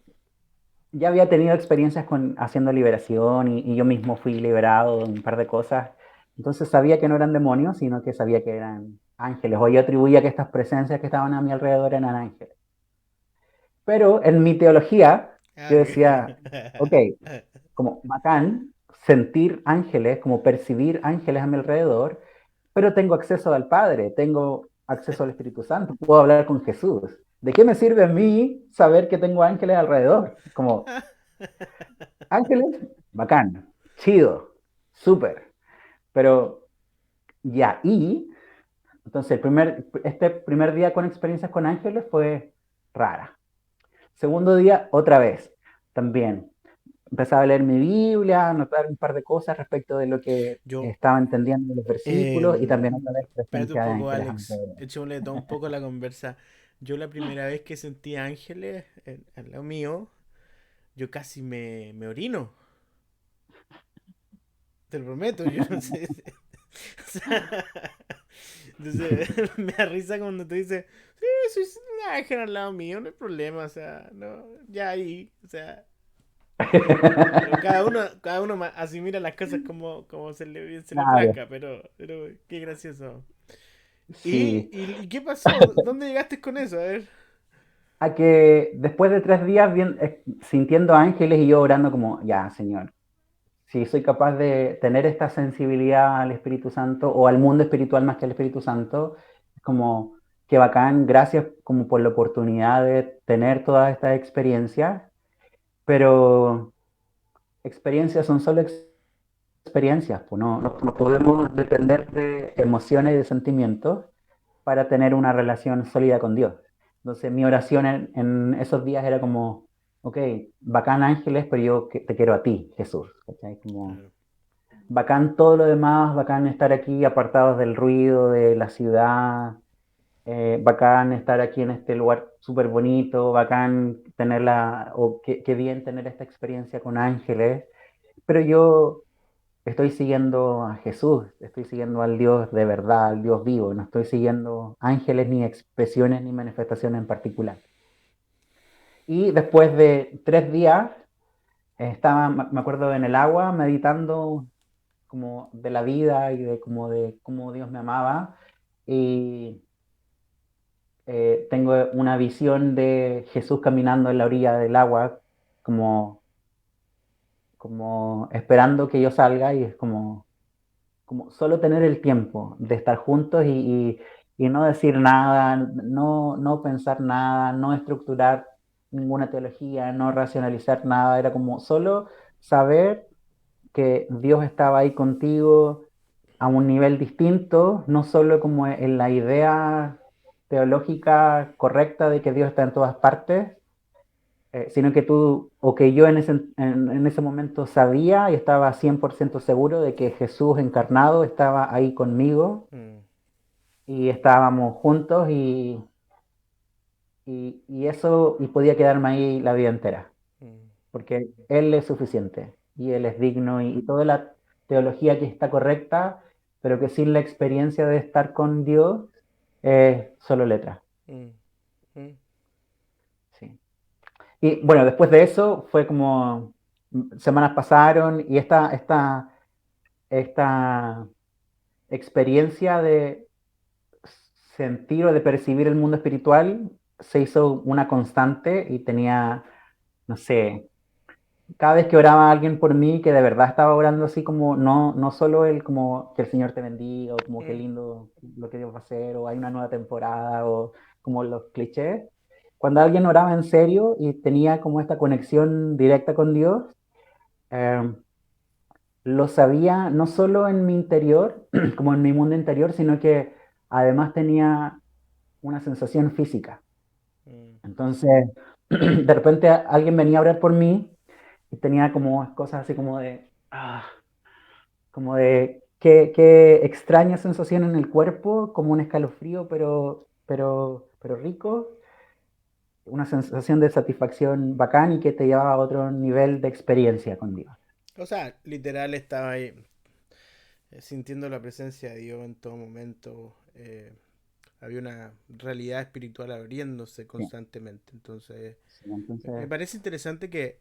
ya había tenido experiencias haciendo liberación y yo mismo fui liberado de un par de cosas. Entonces sabía que no eran demonios, sino que sabía que eran ángeles. O yo atribuía que estas presencias que estaban a mi alrededor eran ángeles. Pero en mi teología, Ah, yo decía, ok, ok. como bacán sentir ángeles, como percibir ángeles a mi alrededor, pero tengo acceso al Padre, tengo acceso al Espíritu Santo, puedo hablar con Jesús. ¿De qué me sirve a mí saber que tengo ángeles alrededor? Como, ángeles, bacán, chido, súper, pero ya, y entonces este primer día con experiencias con ángeles fue rara. Segundo día, otra vez, también. Empezaba a leer mi Biblia, anotar un par de cosas respecto de lo que Yo, estaba entendiendo de los versículos y también otra vez espérate un presencia de poco, ángeles a mi Alex. alrededor. Echémosle todo un poco a la conversa. Yo la primera vez que sentí ángeles al lado mío, yo casi me orino. Te lo prometo, yo no sé. O sea, entonces, me da risa cuando te dice, sí, soy un ángel al lado mío, no hay problema, o sea, no, ya ahí, o sea, pero cada uno así mira las cosas como se le Claro, plazca, pero qué gracioso. ¿Y, sí. y, y qué pasó? ¿Dónde llegaste con eso? A ver. A que después de 3 días sintiendo ángeles y yo orando como, ya, Señor, si soy capaz de tener esta sensibilidad al Espíritu Santo o al mundo espiritual más que al Espíritu Santo, es como, qué bacán, gracias como por la oportunidad de tener todas estas experiencias, pero experiencias son solo experiencias, pues no podemos depender de emociones y de sentimientos para tener una relación sólida con Dios. Entonces mi oración en esos días era como, ok, bacán ángeles, pero yo te quiero a ti, Jesús. ¿Cachai? Como, Claro. bacán todo lo demás, bacán estar aquí apartados del ruido de la ciudad, bacán estar aquí en este lugar súper bonito, bacán tenerla, o qué bien tener esta experiencia con ángeles, pero yo estoy siguiendo a Jesús, estoy siguiendo al Dios de verdad, al Dios vivo, no estoy siguiendo ángeles ni expresiones ni manifestaciones en particular. Y después de 3 días, estaba, me acuerdo, en el agua meditando como de la vida y de cómo Dios me amaba. Y tengo una visión de Jesús caminando en la orilla del agua, como, como esperando que yo salga y es como solo tener el tiempo de estar juntos y no decir nada, no pensar nada, no estructurar ninguna teología, no racionalizar nada, era como solo saber que Dios estaba ahí contigo a un nivel distinto, no solo como en la idea teológica correcta de que Dios está en todas partes, sino que tú, o que yo en ese momento sabía y estaba 100% seguro de que Jesús encarnado estaba ahí conmigo Mm, y estábamos juntos y eso, y podía quedarme ahí la vida entera, mm, porque Él es suficiente y Él es digno y toda la teología que está correcta, pero que sin la experiencia de estar con Dios es solo letra. mm, mm. Sí. Y bueno, después de eso fue como semanas pasaron y esta experiencia de sentir o de percibir el mundo espiritual se hizo una constante y tenía, no sé, cada vez que oraba alguien por mí, que de verdad estaba orando así como, no solo el como que el Señor te bendiga o como qué Mm. lindo lo que Dios va a hacer o hay una nueva temporada o como los clichés. Cuando alguien oraba en serio y tenía como esta conexión directa con Dios, eh, lo sabía no solo en mi interior, como en mi mundo interior, sino que además tenía una sensación física. Mm. Entonces, de repente alguien venía a orar por mí y tenía como cosas así como de qué extraña sensación en el cuerpo, como un escalofrío, pero rico, una sensación de satisfacción bacán y que te llevaba a otro nivel de experiencia con Dios. O sea, literal estaba ahí sintiendo la presencia de Dios en todo momento. Había una realidad espiritual abriéndose Sí, constantemente. Entonces, sí, me entonces, parece interesante que,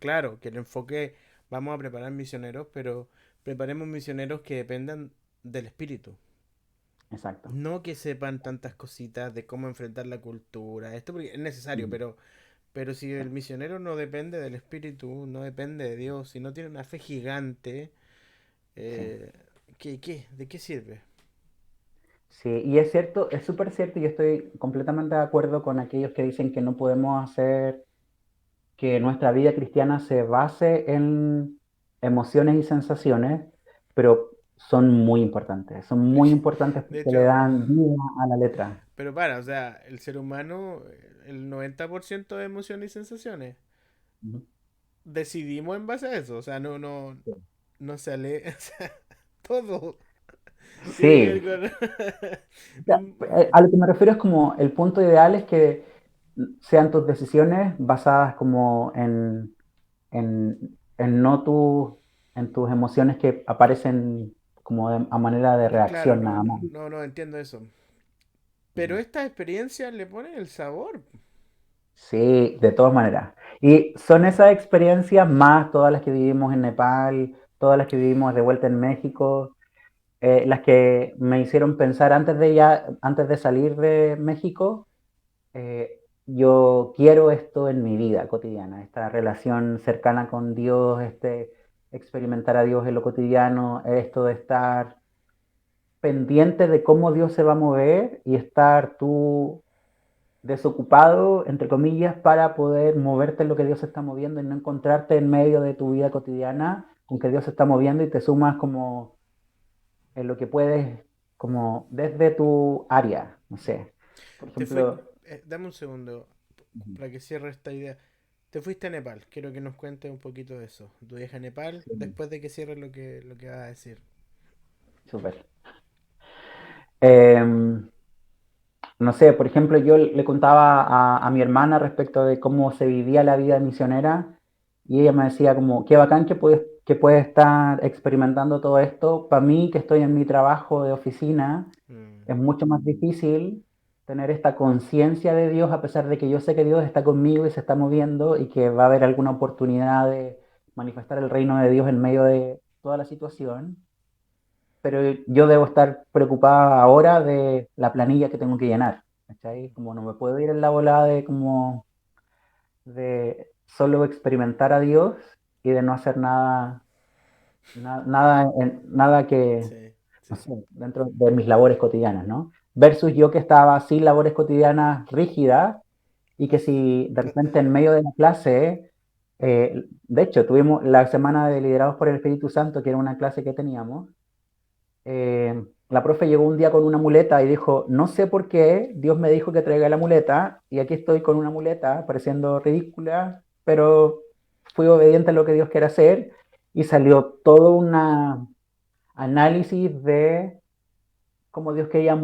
claro, que el enfoque, vamos a preparar misioneros, pero preparemos misioneros que dependan del espíritu. exacto. No que sepan tantas cositas de cómo enfrentar la cultura. Esto porque es necesario, Mm, pero si sí. el misionero no depende del espíritu, no depende de Dios, si no tiene una fe gigante, Sí. eh, ¿de qué sirve? Sí, y es cierto, es súper cierto, y yo estoy completamente de acuerdo con aquellos que dicen que no podemos hacer que nuestra vida cristiana se base en emociones y sensaciones, pero son muy importantes De porque le hecho, dan vida a la letra. pero para, o sea, el ser humano, el 90% de emociones y sensaciones, Ujú. decidimos en base a eso, o sea, Sí, no sale, o sea, todo tiene que sí. ver O sea, con... a lo que me refiero es como el punto ideal es que sean tus decisiones basadas como en no en tus emociones que aparecen como a manera de Claro, reacción nada más. no entiendo eso. Pero Ujú. esta experiencia le pone el sabor. Sí, de todas maneras. Y son esas experiencias más todas las que vivimos en Nepal, todas las que vivimos de vuelta en México, las que me hicieron pensar antes de salir de México, yo quiero esto en mi vida cotidiana, esta relación cercana con Dios, experimentar a Dios en lo cotidiano, esto de estar pendiente de cómo Dios se va a mover y estar tú desocupado, entre comillas, para poder moverte en lo que Dios está moviendo y no encontrarte en medio de tu vida cotidiana con que Dios se está moviendo y te sumas como en lo que puedes, como desde tu área, no sé. Por Te fui... ejemplo, dame un segundo ujú, para que cierre esta idea. Te fuiste a Nepal, quiero que nos cuentes un poquito de eso. Tu viaje a Nepal, sí, después de que cierres lo que vas a decir. súper. Eh, no sé, por ejemplo, yo le contaba a mi hermana respecto de cómo se vivía la vida misionera y ella me decía como, qué bacán que puedes estar experimentando todo esto. Para mí, que estoy en mi trabajo de oficina, Mm, es mucho más difícil tener esta conciencia de Dios a pesar de que yo sé que Dios está conmigo y se está moviendo y que va a haber alguna oportunidad de manifestar el reino de Dios en medio de toda la situación, pero yo debo estar preocupada ahora de la planilla que tengo que llenar, ¿cachai? Como no me puedo ir en la volada de como de solo experimentar a Dios y de no hacer nada que, sí, no sí. sé, dentro de mis labores cotidianas, ¿no? Versus yo que estaba sin labores cotidianas rígidas y que si de repente en medio de la clase, de hecho, tuvimos la semana de Liderados por el Espíritu Santo, que era una clase que teníamos, la profe llegó un día con una muleta y dijo, no sé por qué, Dios me dijo que traiga la muleta y aquí estoy con una muleta, pareciendo ridícula, pero fui obediente a lo que Dios quiere hacer y salió todo un análisis de cómo Dios quería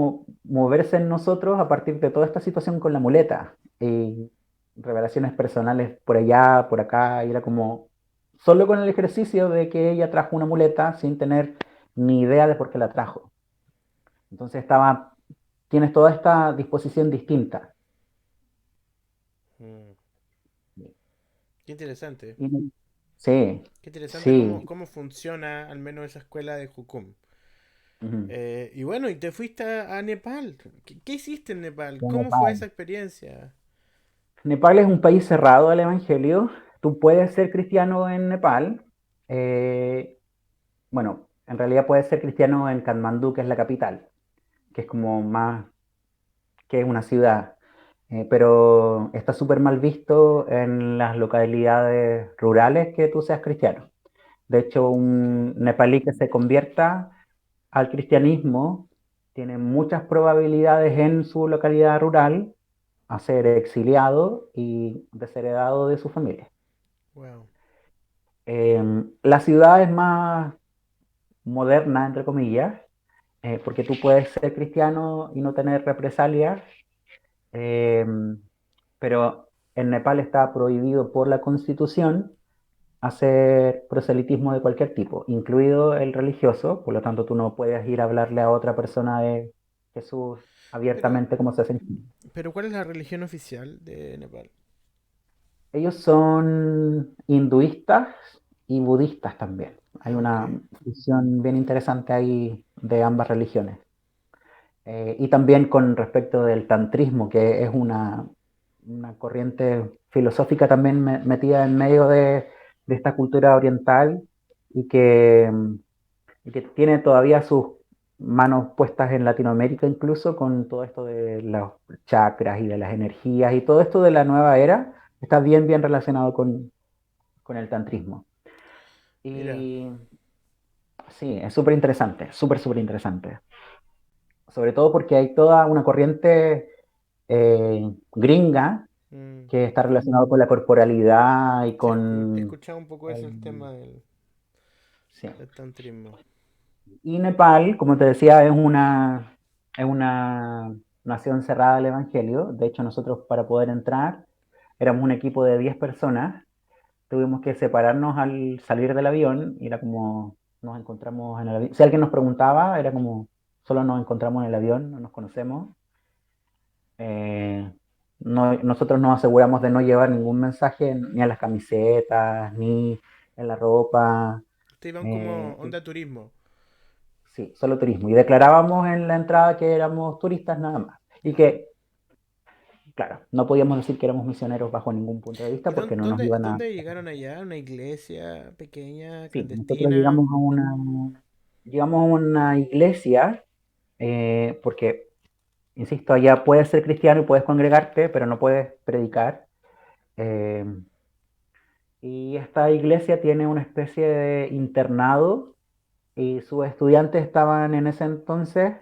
moverse en nosotros a partir de toda esta situación con la muleta. Y revelaciones personales por allá, por acá, y era como solo con el ejercicio de que ella trajo una muleta sin tener ni idea de por qué la trajo. Entonces tienes toda esta disposición distinta. Mm, qué interesante. Y- sí, Qué interesante sí. cómo funciona al menos esa escuela de Hukum. Ujú. Y bueno, y te fuiste a Nepal. ¿Qué hiciste en Nepal? De ¿Cómo fue Nepal. esa experiencia? Nepal es un país cerrado al Evangelio. Tú puedes ser cristiano en Nepal. eh, bueno, en realidad puedes ser cristiano en Katmandú, que es la capital, que es como más que una ciudad. Pero está súper mal visto en las localidades rurales que tú seas cristiano. De hecho, Ok. un nepalí que se convierta al cristianismo tiene muchas probabilidades en su localidad rural a ser exiliado y desheredado de su familia. Wow. La ciudad es más moderna, entre comillas, porque tú puedes ser cristiano y no tener represalias, eh, pero en Nepal está prohibido por la constitución hacer proselitismo de cualquier tipo, incluido el religioso, por lo tanto tú no puedes ir a hablarle a otra persona de Jesús Pero, abiertamente como se hace en China. pero ¿cuál es la religión oficial de Nepal? Ellos son hinduistas y budistas también. Hay Ok. una fusión bien interesante ahí de ambas religiones. Y también con respecto del tantrismo, que es una corriente filosófica también metida en medio de esta cultura oriental y y que tiene todavía sus manos puestas en Latinoamérica incluso con todo esto de los chakras y de las energías y todo esto de la nueva era está bien relacionado con el tantrismo. Mira. Y sí, es súper interesante, súper interesante. Sobre todo porque hay toda una corriente gringa mm, que está relacionado con la corporalidad y sí, he con... escuchado un poco eso, el el- tema sí. del tantrismo. Y Nepal, como te decía, es una nación cerrada al Evangelio. De hecho, nosotros para poder entrar éramos un equipo de 10 personas. Tuvimos que separarnos al salir del avión y era como nos encontramos en el avión. Si alguien nos preguntaba, era como solo nos encontramos en el avión, no nos conocemos. Eh, nosotros nos aseguramos de no llevar ningún mensaje ni a las camisetas, ni en la ropa. Ustedes iban como eh, onda turismo. Sí, solo turismo. Y declarábamos en la entrada que éramos turistas nada más. Y que, claro, no podíamos decir que éramos misioneros bajo ningún punto de ¿Y vista porque no nos iban a... dónde llegaron allá? ¿Una iglesia pequeña, Sí, nosotros clandestina? llegamos a una iglesia porque, insisto, allá puedes ser cristiano y puedes congregarte, pero no puedes predicar. Eh, y esta iglesia tiene una especie de internado y sus estudiantes estaban en ese entonces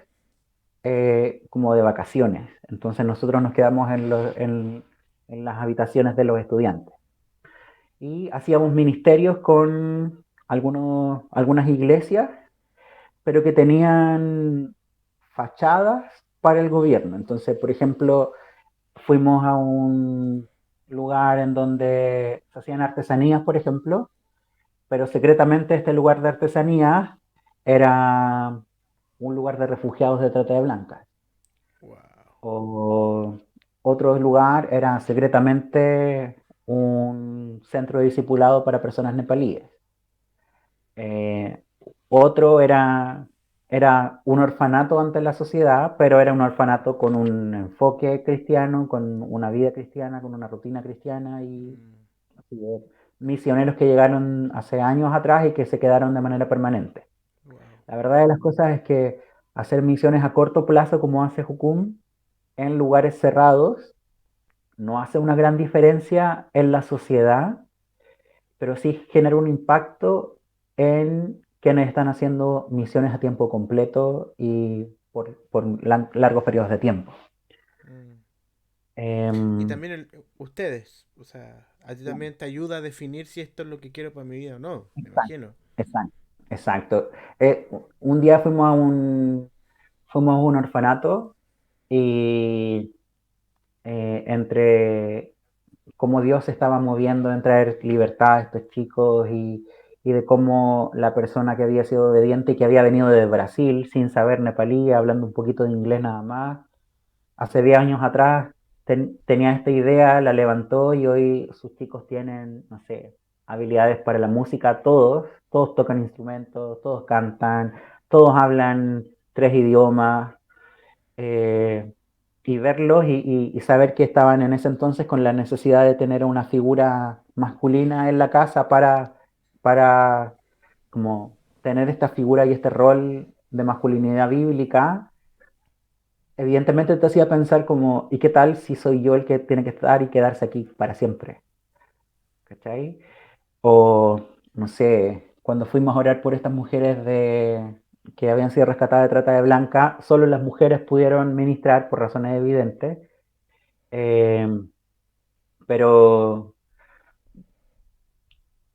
como de vacaciones. Entonces nosotros nos quedamos en las habitaciones de los estudiantes y hacíamos ministerios con algunas iglesias, pero que tenían fachadas para el gobierno. Entonces, por ejemplo, fuimos a un lugar en donde se hacían artesanías, por ejemplo, pero secretamente este lugar de artesanías era un lugar de refugiados de trata de blancas. Wow. O otro lugar era secretamente un centro de discipulado para personas nepalíes. Eh, otro era un orfanato ante la sociedad, pero era un orfanato con un enfoque cristiano, con una vida cristiana, con una rutina cristiana y Mm, así misioneros que llegaron hace años atrás y que se quedaron de manera permanente. wow. La verdad de las cosas es que hacer misiones a corto plazo como hace Jukum en lugares cerrados no hace una gran diferencia en la sociedad, pero sí genera un impacto en quienes están haciendo misiones a tiempo completo y por largos periodos de tiempo. Mm. Y Em, también ustedes, o sea, a ti también te ayuda a definir si esto es lo que quiero para mi vida o no, me exacto, imagino. exacto, exacto. Un día fuimos a un orfanato y entre cómo Dios se estaba moviendo en traer libertad a estos chicos y de cómo la persona que había sido obediente y que había venido de Brasil sin saber nepalí, hablando un poquito de inglés nada más, hace 10 años atrás tenía esta idea, la levantó y hoy sus chicos tienen, no sé, habilidades para la música, todos tocan instrumentos, todos cantan, todos hablan 3 idiomas, eh, y verlos y saber que estaban en ese entonces con la necesidad de tener una figura masculina en la casa para como tener esta figura y este rol de masculinidad bíblica, evidentemente te hacía pensar como, ¿y qué tal si soy yo el que tiene que estar y quedarse aquí para siempre? ¿Cachai? O, no sé, cuando fuimos a orar por estas mujeres que habían sido rescatadas de trata de blanca, solo las mujeres pudieron ministrar por razones evidentes, eh, pero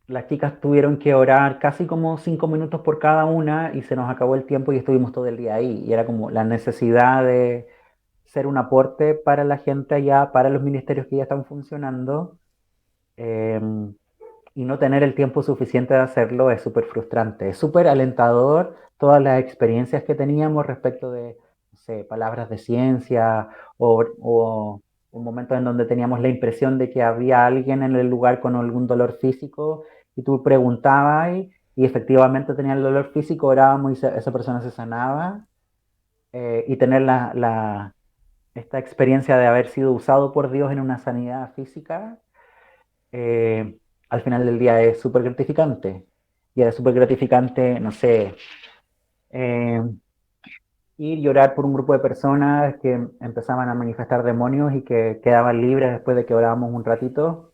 las chicas tuvieron que orar casi como 5 minutos por cada una y se nos acabó el tiempo y estuvimos todo el día ahí. Y era como la necesidad de ser un aporte para la gente allá, para los ministerios que ya están funcionando. eh, y no tener el tiempo suficiente de hacerlo es súper frustrante. Es súper alentador todas las experiencias que teníamos respecto de, no sé, palabras de ciencia o momentos en donde teníamos la impresión de que había alguien en el lugar con algún dolor físico y tú preguntabas y efectivamente tenía el dolor físico, orábamos y esa persona se sanaba. Y tener esta experiencia de haber sido usado por Dios en una sanidad física, eh, al final del día es súper gratificante. Y era súper gratificante, no sé, eh, ir y orar por un grupo de personas que empezaban a manifestar demonios y que quedaban libres después de que orábamos un ratito.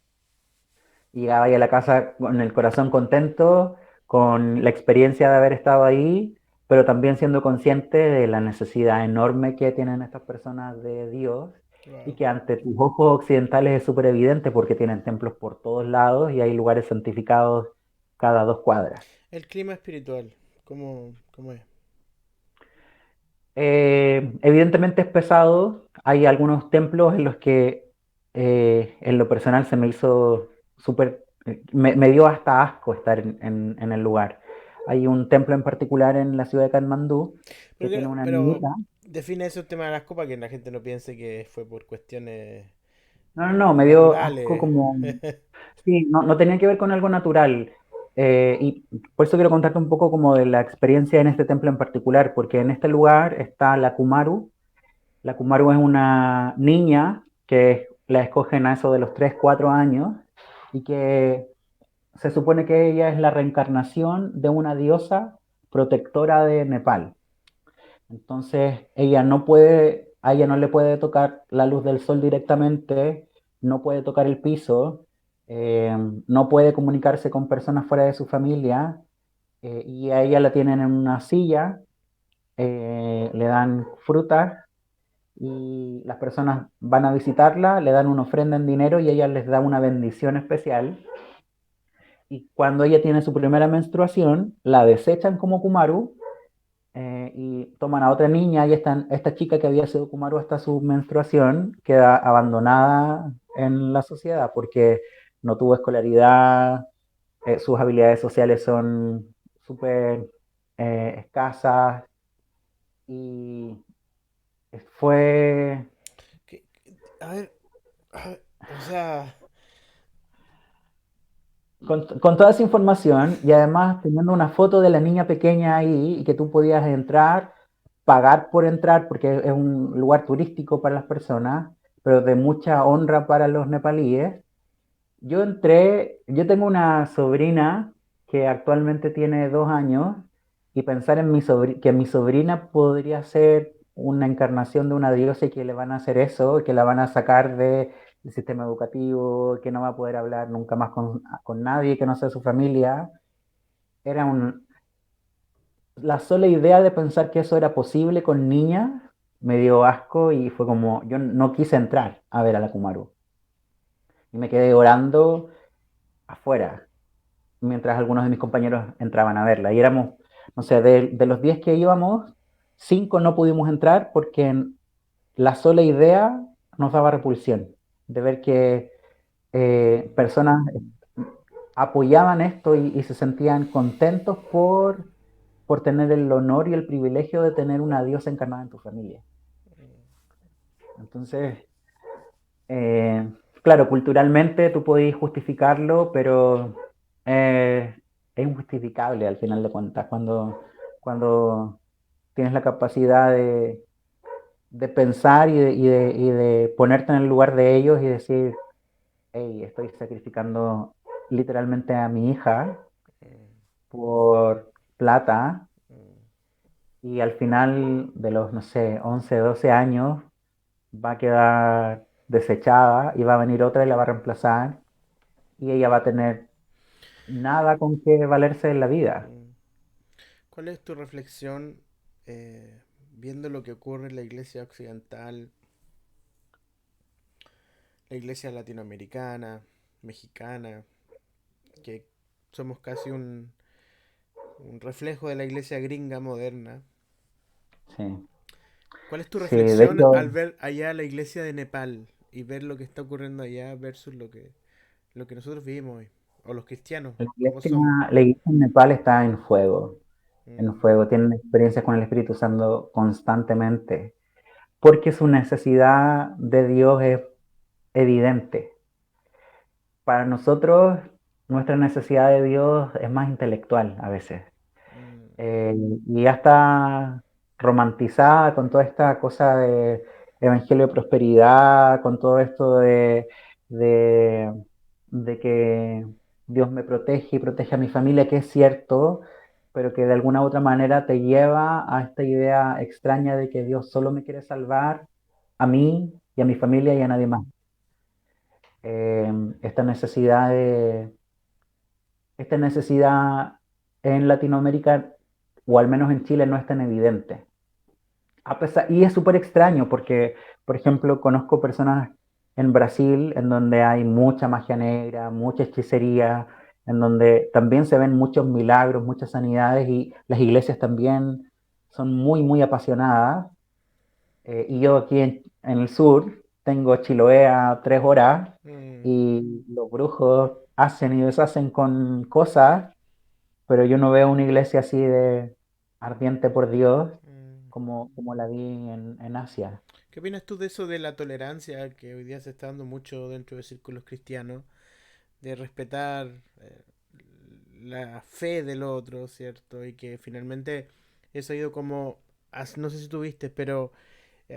Y llegaba ahí a la casa con el corazón contento, con la experiencia de haber estado ahí, pero también siendo consciente de la necesidad enorme que tienen estas personas de Dios y Wow. que ante tus ojos occidentales es súper evidente porque tienen templos por todos lados y hay lugares santificados cada 2 cuadras. El clima espiritual, ¿cómo es? Evidentemente es pesado, hay algunos templos en los que en lo personal se me hizo súper, me dio hasta asco estar en el lugar. Hay un templo en particular en la ciudad de Katmandú que tiene una Pero niñita. define esos temas de las copas que la gente no piense que fue por cuestiones No, no, no, me dio asco naturales. como, sí, no, no tenía que ver con algo natural. Y por eso quiero contarte un poco como de la experiencia en este templo en particular, porque en este lugar está la Kumaru. La Kumaru es una niña que la escogen a eso de los 3 4 años y que se supone que ella es la reencarnación de una diosa protectora de Nepal. Entonces, a ella no le puede tocar la luz del sol directamente, no puede tocar el piso, no puede comunicarse con personas fuera de su familia, y a ella la tienen en una silla, le dan frutas y las personas van a visitarla, le dan una ofrenda en dinero y ella les da una bendición especial. Y cuando ella tiene su primera menstruación, la desechan como Kumaru, y toman a otra niña y esta chica que había sido Kumaru hasta su menstruación queda abandonada en la sociedad porque no tuvo escolaridad, sus habilidades sociales son súper escasas y fue Que- a ver, o sea, con toda esa información y además teniendo una foto de la niña pequeña ahí y que tú podías entrar, pagar por entrar porque es un lugar turístico para las personas, pero de mucha honra para los nepalíes. Yo entré, yo tengo una sobrina que actualmente tiene 2 años y pensar en que mi sobrina podría ser una encarnación de una diosa y que le van a hacer eso, que la van a sacar del sistema educativo, que no va a poder hablar nunca más con nadie que no sea su familia, era un, la sola idea de pensar que eso era posible con niñas me dio asco y fue como, yo no quise entrar a ver a la Kumaru. Y me quedé orando afuera, mientras algunos de mis compañeros entraban a verla. Y éramos, no sé, de los 10 que íbamos, 5 no pudimos entrar porque la sola idea nos daba repulsión de ver que personas apoyaban esto y se sentían contentos por tener el honor y el privilegio de tener una diosa encarnada en tu familia. Entonces, eh, claro, culturalmente tú podés justificarlo, pero es injustificable al final de cuentas cuando tienes la capacidad de pensar y de ponerte en el lugar de ellos y decir, hey, estoy sacrificando literalmente a mi hija por plata y al final de los, no sé, 11 12 años va a quedar desechada y va a venir otra y la va a reemplazar y ella va a tener nada con que valerse en la vida. Mm. ¿Cuál es tu reflexión viendo lo que ocurre en la iglesia occidental, la iglesia latinoamericana, mexicana, que somos casi un reflejo de la iglesia gringa moderna? Sí, ¿Cuál es tu sí, de reflexión hecho, al ver allá la iglesia de Nepal y ver lo que está ocurriendo allá versus lo que nosotros vivimos hoy? O los cristianos, la como iglesia, somos. la iglesia en Nepal está en Mm, fuego, tienen experiencias con el Espíritu Santo constantemente, porque su necesidad de Dios es evidente. Para nosotros, nuestra necesidad de Dios es más intelectual a veces. mm, eh, y ya está romantizada con toda esta cosa de evangelio de prosperidad, con todo esto de, de que Dios me protege y protege a mi familia, que es cierto, pero que de alguna u otra manera te lleva a esta idea extraña de que Dios solo me quiere salvar a mí y a mi familia y a nadie más. Eh, esta necesidad esta necesidad en Latinoamérica, o al menos en Chile, no es tan evidente. Y es súper extraño porque, por ejemplo, conozco personas en Brasil en donde hay mucha magia negra, mucha hechicería, en donde también se ven muchos milagros, muchas sanidades y las iglesias también son muy, muy apasionadas. Y yo aquí en el sur tengo Chiloé a 3 horas mm, y los brujos hacen y deshacen con cosas, pero yo no veo una iglesia así de ardiente por Dios mm. como la vi en Asia. ¿Qué opinas tú de eso de la tolerancia que hoy día se está dando mucho dentro de círculos cristianos? De respetar la fe del otro, ¿cierto? Y que finalmente eso ha ido como, no sé si tú viste, pero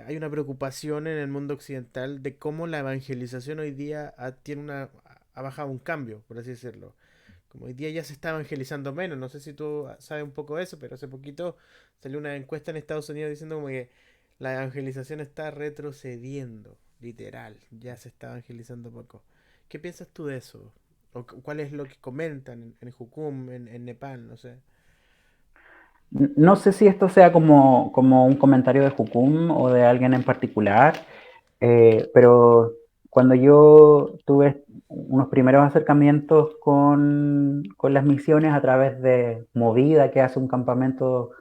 hay una preocupación en el mundo occidental de cómo la evangelización hoy día ha bajado un cambio, por así decirlo. Como hoy día ya se está evangelizando menos, no sé si tú sabes un poco de eso, pero hace poquito salió una encuesta en Estados Unidos diciendo como que la evangelización está retrocediendo, literal, ya se está evangelizando poco. ¿Qué piensas tú de eso? ¿O cuál es lo que comentan en Jukum, en Nepal, no sé? No sé si esto sea como un comentario de Jukum o de alguien en particular, pero cuando yo tuve unos primeros acercamientos con las misiones a través de Movida, que hace un campamento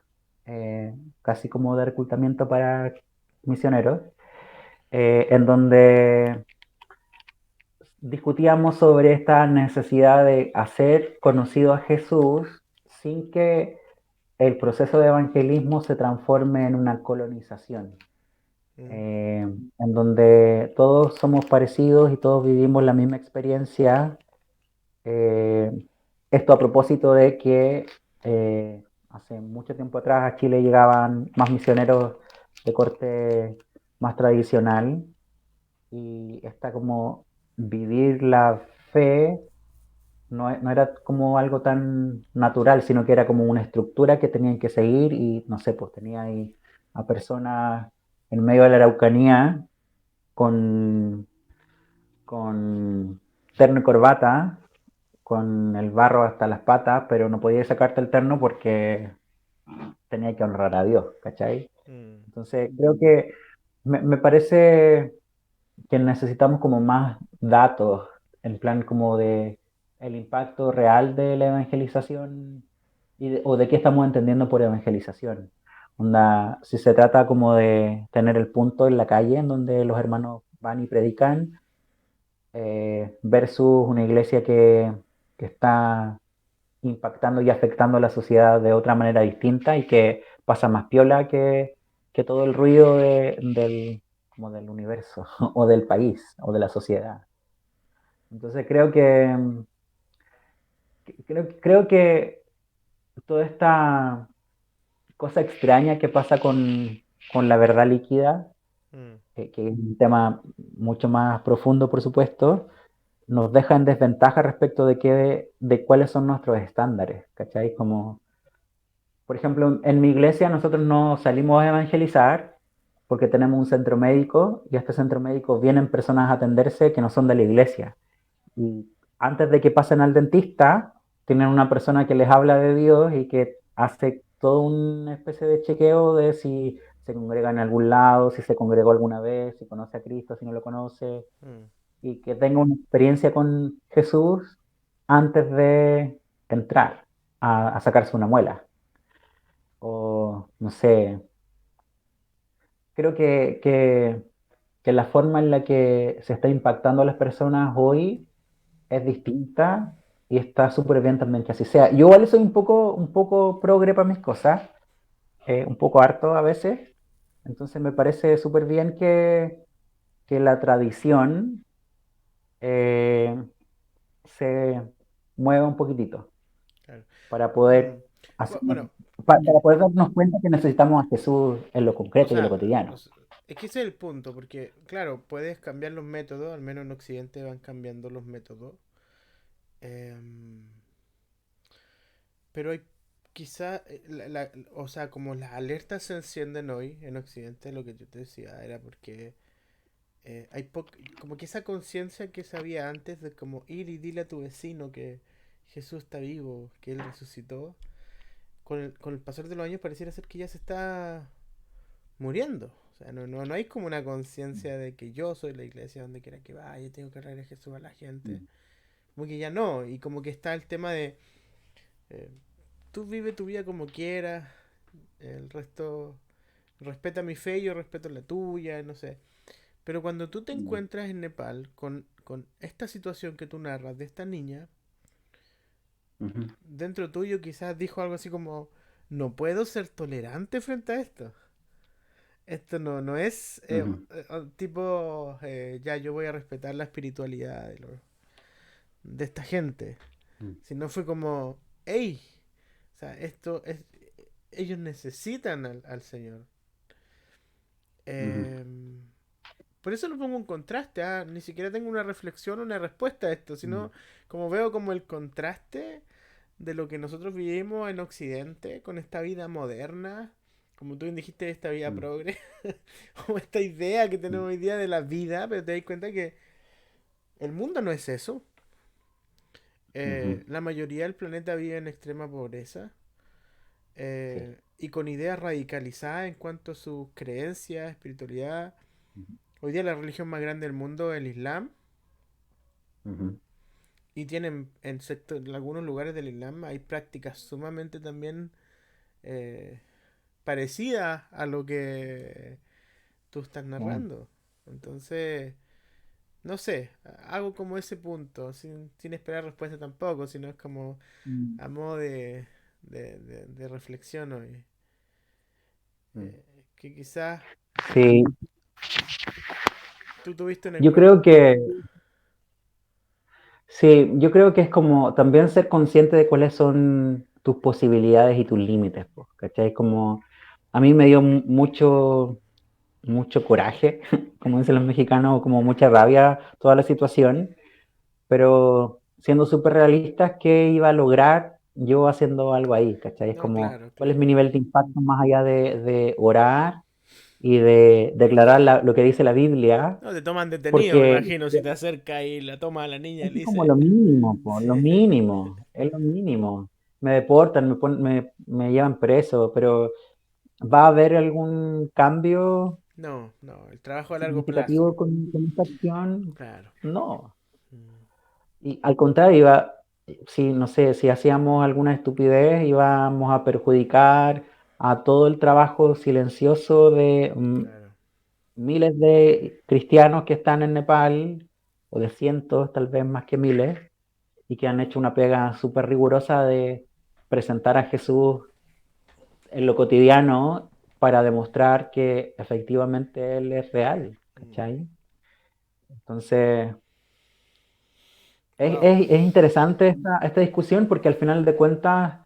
casi como de reclutamiento para misioneros, en donde discutíamos sobre esta necesidad de hacer conocido a Jesús sin que el proceso de evangelismo se transforme en una colonización, Mm, en donde todos somos parecidos y todos vivimos la misma experiencia. eh, Esto a propósito de que hace mucho tiempo atrás a Chile llegaban más misioneros de corte más tradicional y está como vivir la fe no era como algo tan natural, sino que era como una estructura que tenían que seguir y no sé, pues tenía ahí a personas en medio de la Araucanía con, con terno y corbata, con el barro hasta las patas, pero no podías sacarte el terno porque tenía que honrar a Dios, ¿cachai? Mm, Entonces creo que me parece que necesitamos como más datos, en plan como de el impacto real de la evangelización o de qué estamos entendiendo por evangelización. Onda, si se trata como de tener el punto en la calle en donde los hermanos van y predican, versus una iglesia que está impactando y afectando a la sociedad de otra manera distinta y que pasa más piola que todo el ruido como del universo o del país o de la sociedad. Entonces creo que toda esta cosa extraña que pasa con la verdad líquida, mm, que es un tema mucho más profundo, por supuesto, nos deja en desventaja respecto de cuáles son nuestros estándares, ¿cachai? Como, por ejemplo, en mi iglesia nosotros no salimos a evangelizar porque tenemos un centro médico y a este centro médico vienen personas a atenderse que no son de la iglesia. Y antes de que pasen al dentista, tienen una persona que les habla de Dios y que hace toda una especie de chequeo de si se congrega en algún lado, si se congregó alguna vez, si conoce a Cristo, si no lo conoce, mm. y que tenga una experiencia con Jesús antes de entrar a sacarse una muela. O no sé, creo que la forma en la que se está impactando a las personas hoy es distinta y está súper bien también que así sea. Yo igual soy un poco progre para mis cosas, un poco harto a veces, entonces me parece súper bien que la tradición eh, se mueva un poquitito Claro. para Mm. poder hacernos, Bueno, para poder darnos cuenta que necesitamos a Jesús en lo o concreto y en lo sea, cotidiano. es que ese es el punto, porque, claro, puedes cambiar los métodos, al menos en Occidente van cambiando los métodos. em, pero hay quizá, o sea, como las alertas se encienden hoy en Occidente, lo que yo te decía era porque como que esa conciencia que se había antes de como ir y dile a tu vecino que Jesús está vivo, que Él resucitó, con el pasar de los años pareciera ser que ya se está muriendo. O sea, no hay como una conciencia de que yo soy la iglesia donde quiera que vaya, tengo que traer a Jesús a la gente. Mm, Como que ya no, y como que está el tema de eh, tú vive tu vida como quieras, el resto respeta mi fe, yo respeto la tuya, no sé. Pero cuando tú te mm, encuentras en Nepal con esta situación que tú narras de esta niña, ujú, dentro tuyo quizás dijo algo así como, no puedo ser tolerante frente a esto. Esto no es ujú, tipo, ya yo voy a respetar la espiritualidad de esta gente. mm, Sino fue como, hey, o sea, esto es, ellos necesitan al Señor. ujú, Em, por eso lo pongo en contraste, ¿ah? Ni siquiera tengo una reflexión o una respuesta a esto, mm, sino como veo como el contraste de lo que nosotros vivimos en Occidente con esta vida moderna, como tú bien dijiste, esta vida mm, progre, o esta idea que mm, tenemos hoy día de la vida, pero te das cuenta que el mundo no es eso. ujú, La mayoría del planeta vive en extrema pobreza sí, y con ideas radicalizadas en cuanto a sus creencias, espiritualidad. ujú, Hoy día la religión más grande del mundo es el Islam. ujú, Y tienen en algunos lugares del Islam hay prácticas sumamente también eh, parecidas a lo que tú estás mm, narrando. Entonces, no sé, hago como ese punto, sin esperar respuesta tampoco, sino es como mm, a modo de reflexión hoy. mm. Que quizás Sí, tú tuviste un yo creo encuentro. que sí, yo creo que es como también ser consciente de cuáles son tus posibilidades y tus límites, pues, ¿cachai? Como a mí me dio mucho coraje, como dicen los mexicanos, o como mucha rabia toda la situación, pero siendo súper realistas, ¿qué iba a lograr yo haciendo algo ahí? ¿Cachai? Es No, como, claro, ¿cuál es claro. mi nivel de impacto más allá de orar y de declarar lo que dice la Biblia? No, te toman detenido, me Porque imagino, si te acerca y la toma a la niña y eso le es como dice... lo mínimo, po, lo Sí. mínimo, es lo mínimo. me deportan, me llevan preso, pero ¿va a haber algún cambio No, no, el trabajo a largo plazo. significativo con esta acción? Claro. No. Mm, Y al contrario, si, no sé, si hacíamos alguna estupidez, íbamos a perjudicar a todo el trabajo silencioso de claro. miles de cristianos que están en Nepal, o de cientos, tal vez más que miles, y que han hecho una pega súper rigurosa de presentar a Jesús en lo cotidiano para demostrar que efectivamente Él es real, ¿cachai? Entonces, Wow. es interesante esta discusión porque al final de cuentas,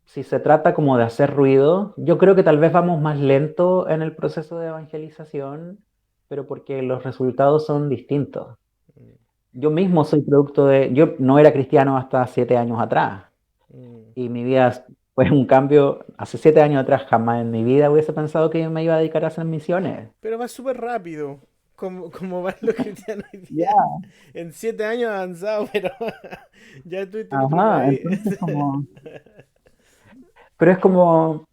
si se trata como de hacer ruido, yo creo que tal vez vamos más lento en el proceso de evangelización, pero porque los resultados son distintos. Mm, Yo mismo soy producto yo no era cristiano hasta 7 años atrás mm. y mi vida fue un cambio. Hace 7 años atrás jamás en mi vida hubiese pensado que yo me iba a dedicar a hacer misiones. Pero va súper rápido. Como van los cristianos hoy día. Ya. En 7 años avanzado, pero ya estuviste en otro Ajá, país. entonces como, pero es como,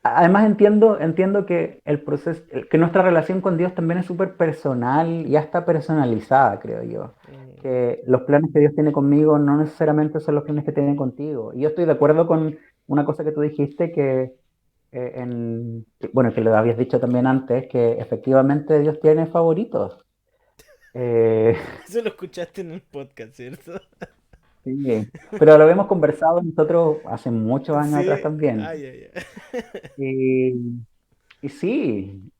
además entiendo que el proceso, que nuestra relación con Dios también es súper personal y hasta personalizada, creo yo. Mm, Que los planes que Dios tiene conmigo no necesariamente son los planes que tiene contigo. Y yo estoy de acuerdo con una cosa que tú dijiste bueno, que lo habías dicho también antes, que efectivamente Dios tiene favoritos. Eh, Eso lo escuchaste en el podcast, ¿cierto? sí, pero lo habíamos conversado nosotros hace muchos años atrás Sí. también. Ay, ay, ay. Y, y sí,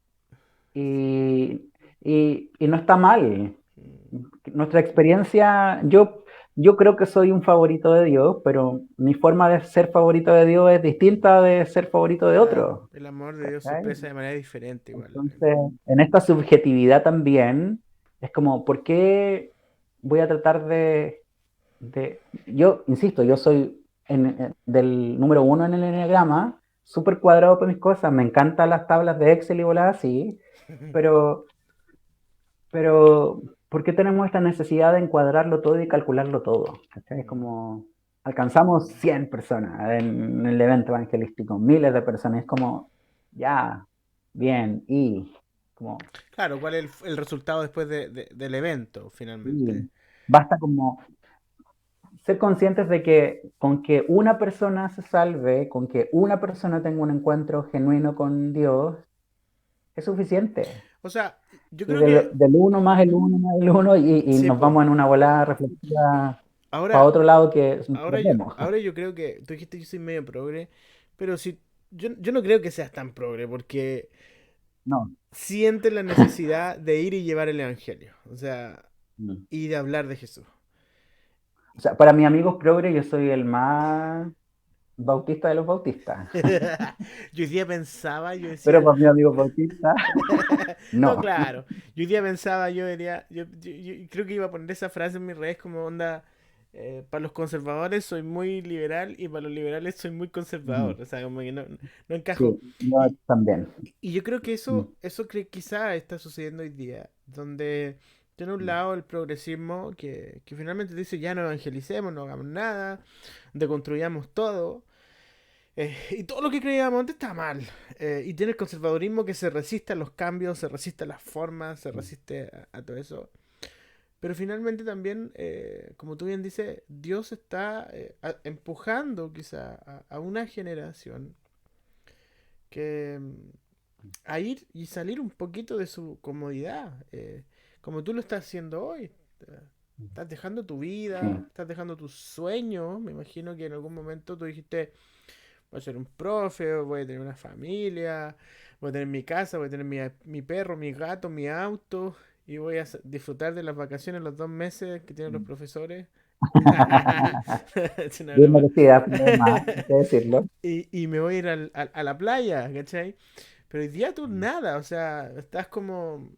y no está mal. Mm, Nuestra experiencia, yo creo que soy un favorito de Dios, pero mi forma de ser favorito de Dios es distinta de ser favorito de claro, otro. el amor de Dios se ¿Cachai? expresa de manera diferente igual. Entonces, en esta subjetividad también, es como, ¿por qué voy a tratar yo, insisto, yo soy del número 1 en el enneagrama, súper cuadrado por mis cosas, me encantan las tablas de Excel y voladas así, pero, pero ¿por qué tenemos esta necesidad de encuadrarlo todo y calcularlo todo? ¿Cachai? Es Mm, como, alcanzamos 100 personas en el evento evangelístico, miles de personas, es como, ya, bien, y como, claro, ¿cuál es el resultado después del evento, finalmente? sí, basta como ser conscientes de que con que una persona se salve, con que una persona tenga un encuentro genuino con Dios, es suficiente. O sea, yo Y creo que, del uno más el uno más el uno, y sí, nos po. vamos en una volada reflexiva para Ahora, otro lado que nos ahora yo, perdemos. ahora yo creo que, tú dijiste que yo soy medio progre, pero si, yo no creo que seas tan progre, porque No. sientes la necesidad de ir y llevar el evangelio, o sea, Mm. y de hablar de Jesús. O sea, para mis amigos progre, yo soy el más bautista de los bautistas. Yo hoy día pensaba, yo Pero decía, para mis amigos bautistas, no, no. claro, yo hoy día pensaba, yo diría, yo creo que iba a poner esa frase en mis redes como onda, para los conservadores soy muy liberal y para los liberales soy muy Mm. conservador, o sea, como que no, no encajo. Sí, yo Y, también. y yo creo que Mm. eso quizá está sucediendo hoy día, donde tiene un lado el progresismo que finalmente dice ya no evangelicemos, no hagamos nada, deconstruyamos todo. Y todo lo que creíamos antes está mal. Y tiene el conservadurismo que se resiste a los cambios, se resiste a las formas, se resiste a todo eso. Pero finalmente también, como tú bien dices, Dios está empujando quizá a una generación que a ir y salir un poquito de su comodidad, como tú lo estás haciendo hoy. Estás dejando tu vida, Sí. estás dejando tus sueños. Me imagino que en algún momento tú dijiste, voy a ser un profe, voy a tener una familia, voy a tener mi casa, voy a tener mi perro, mi gato, mi auto y voy a disfrutar de las vacaciones los 2 meses que tienen los profesores. Es una Bien broma. merecida, pero además, hay que decirlo. Y me voy a ir a la playa, ¿cachai? Pero hoy día tú nada, o sea, estás como...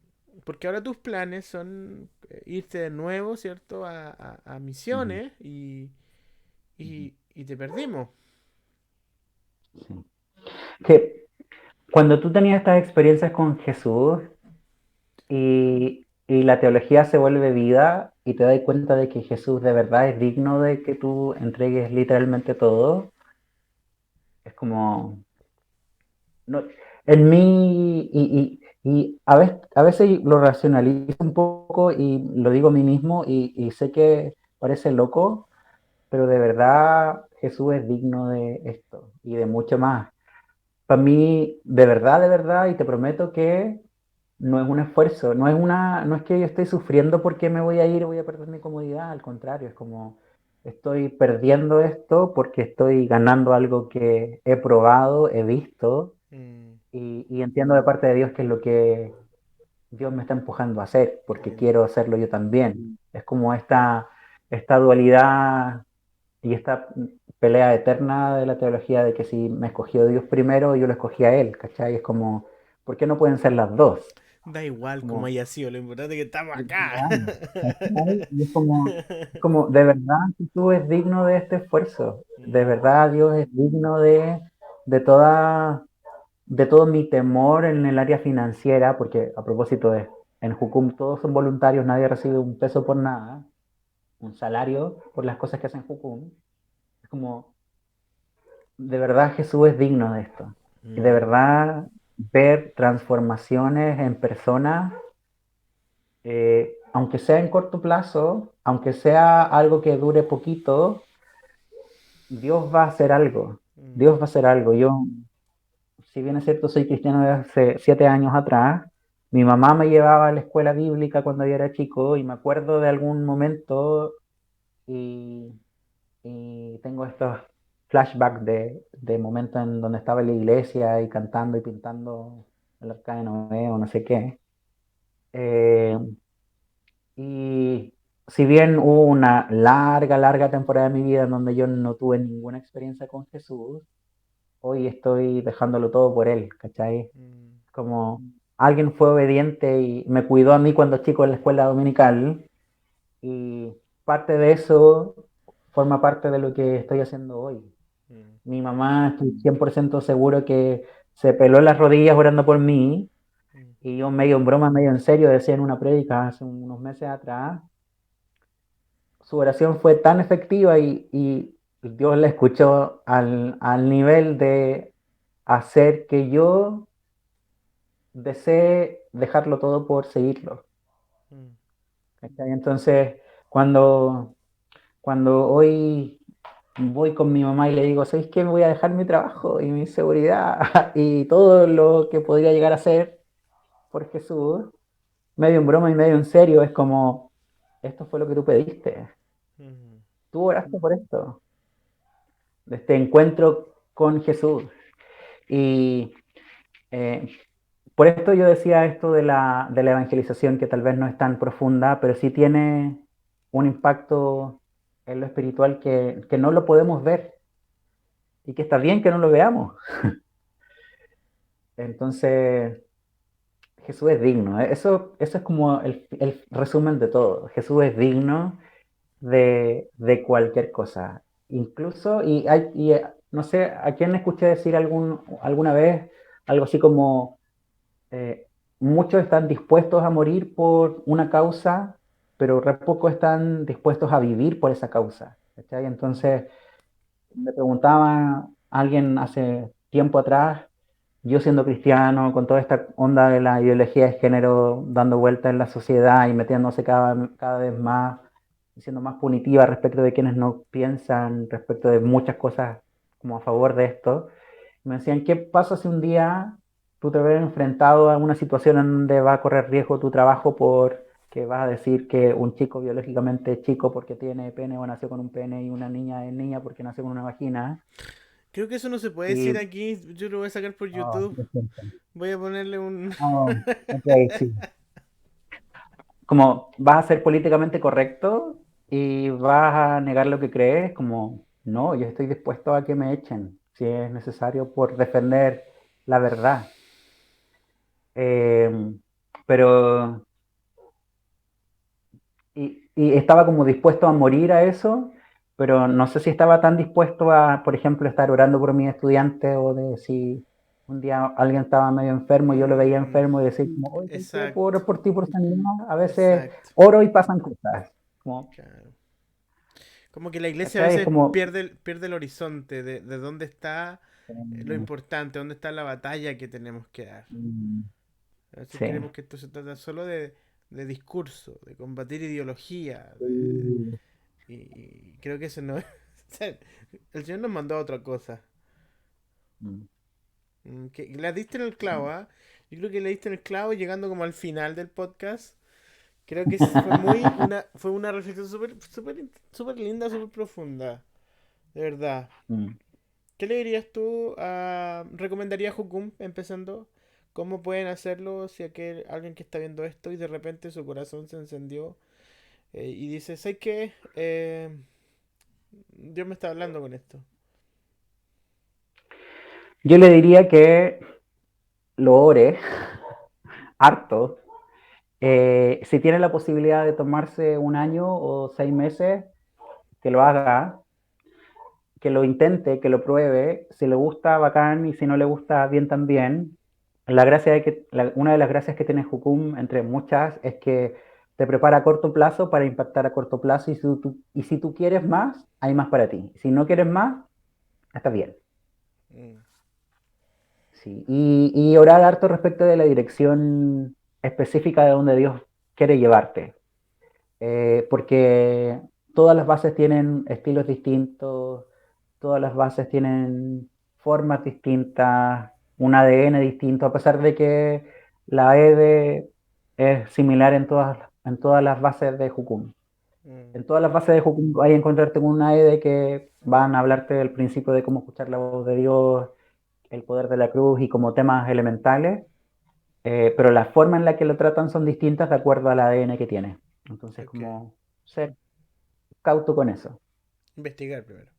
Porque ahora tus planes son irte de nuevo, ¿cierto? A Ujú, misiones ujú, y te perdimos. sí. Que cuando tú tenías estas experiencias con Jesús, y la teología se vuelve vida y te das cuenta de que Jesús de verdad es digno de que tú entregues literalmente todo, es como, no, en mí, y a veces lo racionalizo un poco y lo digo a mí mismo y sé que parece loco, pero de verdad Jesús es digno de esto y de mucho más. Para mí, de verdad, y te prometo que no es un esfuerzo, no es que yo estoy sufriendo porque me voy a ir, voy a perder mi comodidad, al contrario, es como estoy perdiendo esto porque estoy ganando algo que he probado, he visto Mm, y entiendo de parte de Dios que es lo que Dios me está empujando a hacer, porque mm, quiero hacerlo yo también. Es como esta dualidad y esta pelea eterna de la teología de que si me escogió Dios primero, yo lo escogí a Él, ¿cachai? Es como, ¿por qué no pueden ser las dos? da igual como Como, haya sido, lo importante es que estamos acá. real, ¿cachai? Y es como, de verdad, Jesús es digno de este esfuerzo, de Mm, verdad Dios es digno de toda, de todo mi temor en el área financiera, porque a propósito de, en Jucum todos son voluntarios, nadie recibe un peso por nada, un salario por las cosas que hacen Jucum. Es como, de verdad Jesús es digno de esto. Y de mm, verdad ver transformaciones en personas, aunque sea en corto plazo, aunque sea algo que dure poquito, Dios va a hacer algo. mm, Dios va a hacer algo. Yo, si bien es cierto, soy cristiano desde hace 7 años atrás, mi mamá me llevaba a la escuela bíblica cuando yo era chico y me acuerdo de algún momento y tengo estos flashbacks de momentos en donde estaba en la iglesia y cantando y pintando el arca de Noé o no sé qué. Eh, y si bien hubo una larga temporada de mi vida en donde yo no tuve ninguna experiencia con Jesús, hoy estoy dejándolo todo por Él, ¿cachai? mm, Como alguien fue obediente y me cuidó a mí cuando chico en la escuela dominical y parte de eso forma parte de lo que estoy haciendo hoy. mm, Mi mamá, estoy 100% seguro que se peló las rodillas orando por mí mm, y yo medio en broma, medio en serio decía en una prédica hace unos meses atrás, su oración fue tan efectiva y Dios la escuchó al nivel de hacer que yo desee dejarlo todo por seguirlo. mm, ¿Cachai? Entonces, cuando, cuando hoy voy con mi mamá y le digo, ¿sabéis qué? Me voy a dejar mi trabajo y mi seguridad y todo lo que podría llegar a ser por Jesús, medio en broma y medio en serio, es como, esto fue lo que tú pediste. mm, Tú oraste por esto, de este encuentro con Jesús. Y eh, por esto yo decía esto de la evangelización, que tal vez no es tan profunda, pero sí tiene un impacto en lo espiritual que no lo podemos ver y que está bien que no lo veamos. Entonces, Jesús es digno. Eso es como el resumen de todo. Jesús es digno de cualquier cosa. Incluso, no sé, ¿a quién escuché decir alguna vez algo así como eh, muchos están dispuestos a morir por una causa, pero re pocos están dispuestos a vivir por esa causa? ¿Cachai? Entonces, me preguntaba alguien hace tiempo atrás, yo siendo cristiano, con toda esta onda de la ideología de género dando vueltas en la sociedad y metiéndose cada vez más, y siendo más punitiva respecto de quienes no piensan, respecto de muchas cosas como a favor de esto, me decían, ¿qué pasa si un día tú te ves enfrentado a una situación en donde va a correr riesgo tu trabajo por que vas a decir que un chico biológicamente es chico porque tiene pene o nació con un pene y una niña es niña porque nació con una vagina? creo que eso no se puede decir Y, aquí. Yo lo voy a sacar por oh, YouTube. lo siento. Voy a ponerle un. Oh, ok, sí. Como vas a ser políticamente correcto y vas a negar lo que crees, como no, yo estoy dispuesto a que me echen si es necesario por defender la verdad. Eh, pero, y estaba como dispuesto a morir a eso, pero no sé si estaba tan dispuesto a, por ejemplo, estar orando por mis estudiantes o de si Un día alguien estaba medio enfermo y yo lo veía Mm, enfermo y decía como, oye, ¿sabes qué? ¿Puedo orar exacto, por ti, por sanidad? A veces exacto. oro y pasan cosas. Como, Claro. Como que la iglesia a ¿cachai? Es veces como, pierde el horizonte de dónde está lo mm, importante, dónde está la batalla que tenemos que dar. mm, A veces sí. creemos que esto se trata solo de discurso, de combatir ideología. Sí. Y creo que eso no es. O sea, el Señor nos mandó a otra cosa. Mm, Que la diste en el sí. clavo, ¿ah? Yo creo que le diste en el clavo llegando como al final del podcast. Creo que fue una reflexión súper linda, súper profunda. De verdad. Mm. ¿Qué le dirías tú recomendaría a Jukum empezando? ¿Cómo pueden hacerlo si alguien que está viendo esto y de repente su corazón se encendió y dice, ¿sabes qué? Dios me está hablando con esto. Yo le diría que lo ore harto. Si tiene la posibilidad de tomarse un año o 6 meses, que lo haga, que lo intente, que lo pruebe. Si le gusta, bacán, y si no le gusta, bien también. Una de las gracias que tiene Jukum, entre muchas, es que te prepara a corto plazo para impactar a corto plazo y si tú quieres más, hay más para ti. Si no quieres más, está bien. Mm, Sí. Y orar harto respecto de la dirección específica de donde Dios quiere llevarte. Porque todas las bases tienen estilos distintos, todas las bases tienen formas distintas, un ADN distinto, a pesar de que la EDE es similar en todas las bases de Jukum. mm, En todas las bases de Jukum hay a encontrarte con una EDE que van a hablarte del principio de cómo escuchar la voz de Dios, el poder de la cruz y como temas elementales, pero la forma en la que lo tratan son distintas de acuerdo al ADN que tiene. Entonces, ok. como ser cauto con eso, Investigar primero.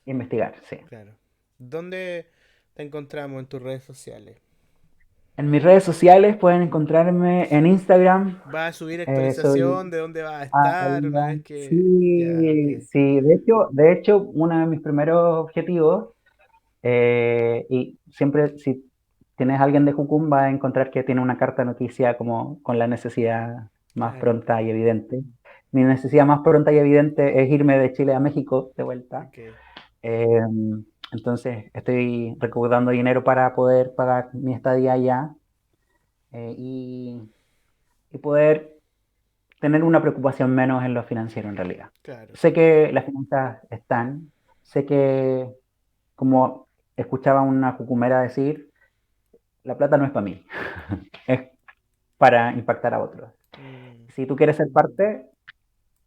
investigar, sí. Claro. ¿Dónde te encontramos en tus redes sociales? En mis redes sociales pueden encontrarme en Instagram. ¿Vas a subir Soy actualización de dónde vas a estar una vez que... Ya, Sí, ok. sí. De hecho, uno de mis primeros objetivos, y siempre si tienes a alguien de Jucum, vas a encontrar que tiene una carta de noticia como con la necesidad más Claro. pronta y evidente. Mi necesidad más pronta y evidente es irme de Chile a México de vuelta. Ok. Eh, entonces estoy recaudando dinero para poder pagar mi estadía allá, y poder tener una preocupación menos en lo financiero en realidad. Claro. Sé que las finanzas están, sé que, como escuchaba una cucumera decir, la plata no es para mí, es para impactar a otros. Mm, Si tú quieres ser parte,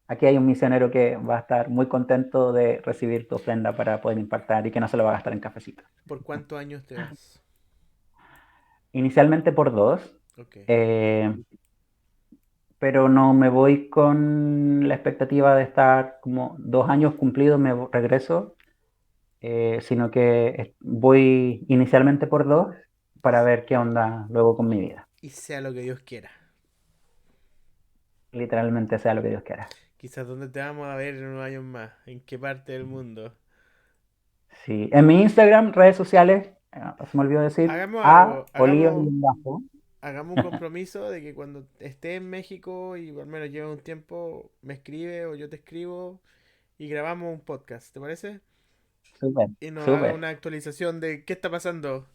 aquí hay un misionero que va a estar muy contento de recibir tu ofrenda para poder impactar y que no se lo va a gastar en cafecito. ¿Por cuántos años te vas? Inicialmente por 2, Ok. eh, pero no me voy con la expectativa de estar como 2 años cumplidos, me regreso, sino que voy inicialmente por 2 Y, para ver qué onda luego con mi vida. y sea lo que Dios quiera. Literalmente sea lo que Dios quiera. Quizás dónde te vamos a ver en unos años más. ¿En qué parte del mundo? Sí. En mi Instagram, redes sociales, se me olvidó decir, Hagamos a algo. Oliva Hagamos, y bajo. hagamos un compromiso de que cuando esté en México y al menos lleve un tiempo, me escribe o yo te escribo y grabamos un podcast. ¿Te parece? Súper, Y nos haga súper, una actualización de qué está pasando.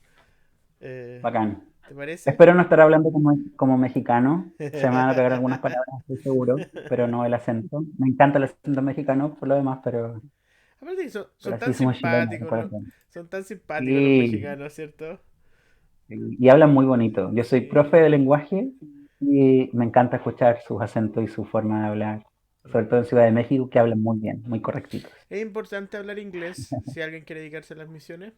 Eh, bacán. ¿Te parece? Espero no estar hablando como mexicano. Se me van a pegar algunas palabras, estoy seguro, pero no el acento. Me encanta el acento mexicano por lo demás, Aparte que pero son tan sí somos chilenos de simpáticos, corazón. son tan simpáticos los Sí, mexicanos, ¿cierto? y hablan muy bonito. Yo soy profe de Sí. lenguaje y me encanta escuchar sus acentos y su forma de hablar, sobre todo en Mm. Ciudad de México, que hablan muy bien, muy correctitos. Es importante hablar inglés si alguien quiere dedicarse a las misiones.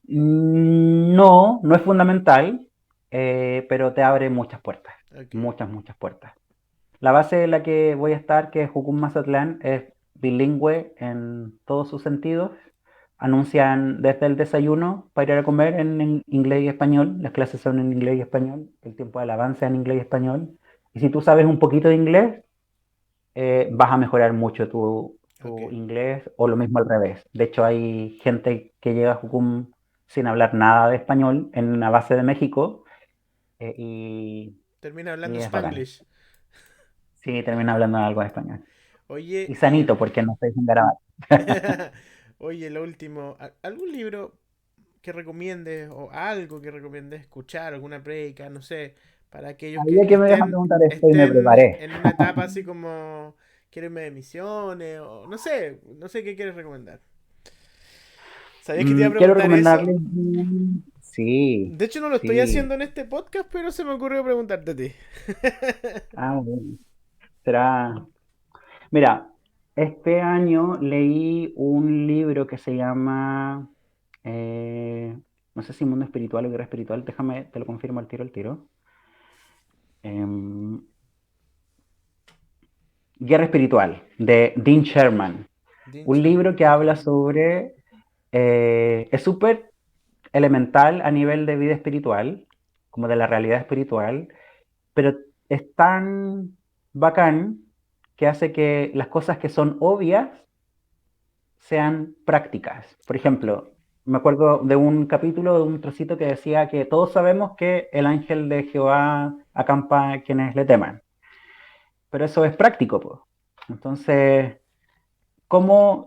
No, no es fundamental, pero te abre muchas puertas, Ok. muchas, muchas puertas. La base en la que voy a estar, que es Jucum Mazatlán, es bilingüe en todos sus sentidos. Anuncian desde el desayuno para ir a comer en inglés y español. Las clases son en inglés y español. El tiempo de alabanza en inglés y español. Y si tú sabes un poquito de inglés, vas a mejorar mucho tu Ok. inglés o lo mismo al revés. De hecho, hay gente que llega a Jucum sin hablar nada de español en una base de México eh, y, Termina y hablando es bacán. Spanglish. Sí, termina hablando algo de español. Y Oye, y... sanito, porque no estoy sin grabar. Oye, lo último, ¿algún libro que recomiendes o algo que recomiendes escuchar, alguna prédica, no sé, para aquellos Sabía que que me ibas a preguntar esto y me estén preparé. en una etapa así como quieren irme de misiones o no sé qué quieres recomendar? ¿Sabías que te iba a Quiero preguntar eso? recomendarles. Sí, De hecho no lo estoy sí. haciendo en este podcast, pero se me ocurrió preguntarte a ti. Ah, bueno. Será. Mira, este año leí un libro que se llama, eh, no sé si Mundo Espiritual o Guerra Espiritual, déjame, te lo confirmo al tiro. Em, Guerra Espiritual, de Dean Sherman. Dean Un libro Sherman, que ok. habla sobre, es súper elemental a nivel de vida espiritual, como de la realidad espiritual, pero es tan bacán que hace que las cosas que son obvias sean prácticas. Por Ok. ejemplo, me acuerdo de un capítulo, de un trocito que decía que todos sabemos que el ángel de Jehová acampa a quienes le teman, pero eso es práctico, pues. Entonces, ¿cómo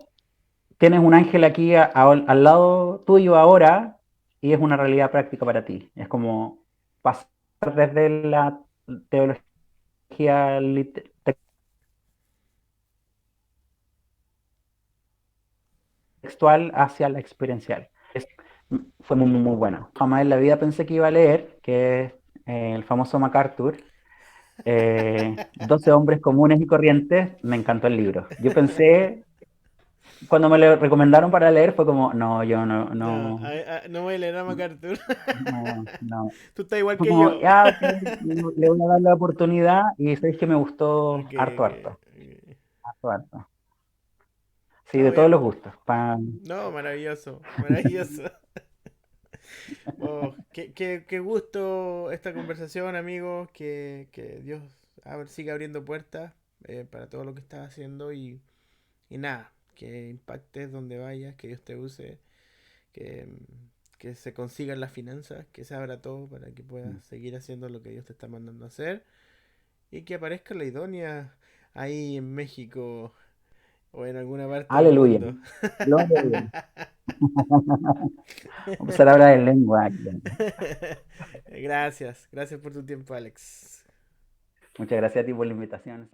tienes un ángel aquí al lado tuyo ahora y es una realidad práctica para ti? Es como pasar desde la teología textual hacia la experiencial. Fue muy, muy, muy bueno. Jamás en la vida pensé que iba a leer, que es el famoso MacArthur, 12 hombres comunes y corrientes. Me encantó el libro. Yo pensé, cuando me lo recomendaron para leer, fue como, no, yo no, No, no, no voy a leer a MacArthur. no, no. Tú estás igual Fue que como, yo. ya, ok, le voy a dar la oportunidad y sabéis que me gustó Ok, harto, ok, harto, ok. harto, harto. Sí, No, de todos los gustos. no, maravilloso, maravilloso. Oh, qué gusto esta conversación, amigos. Que Dios siga abriendo puertas para todo lo que estás haciendo y nada, que impactes donde vayas, que Dios te use, que, que se consigan las finanzas, que se abra todo para que puedas seguir haciendo lo que Dios te está mandando a hacer y que aparezca la idónea ahí en México o en alguna parte del Aleluya. mundo. Gloria a Dios. Vamos a empezar a hablar en lengua. Gracias, gracias por tu tiempo, Alex. Muchas gracias a ti por la invitación.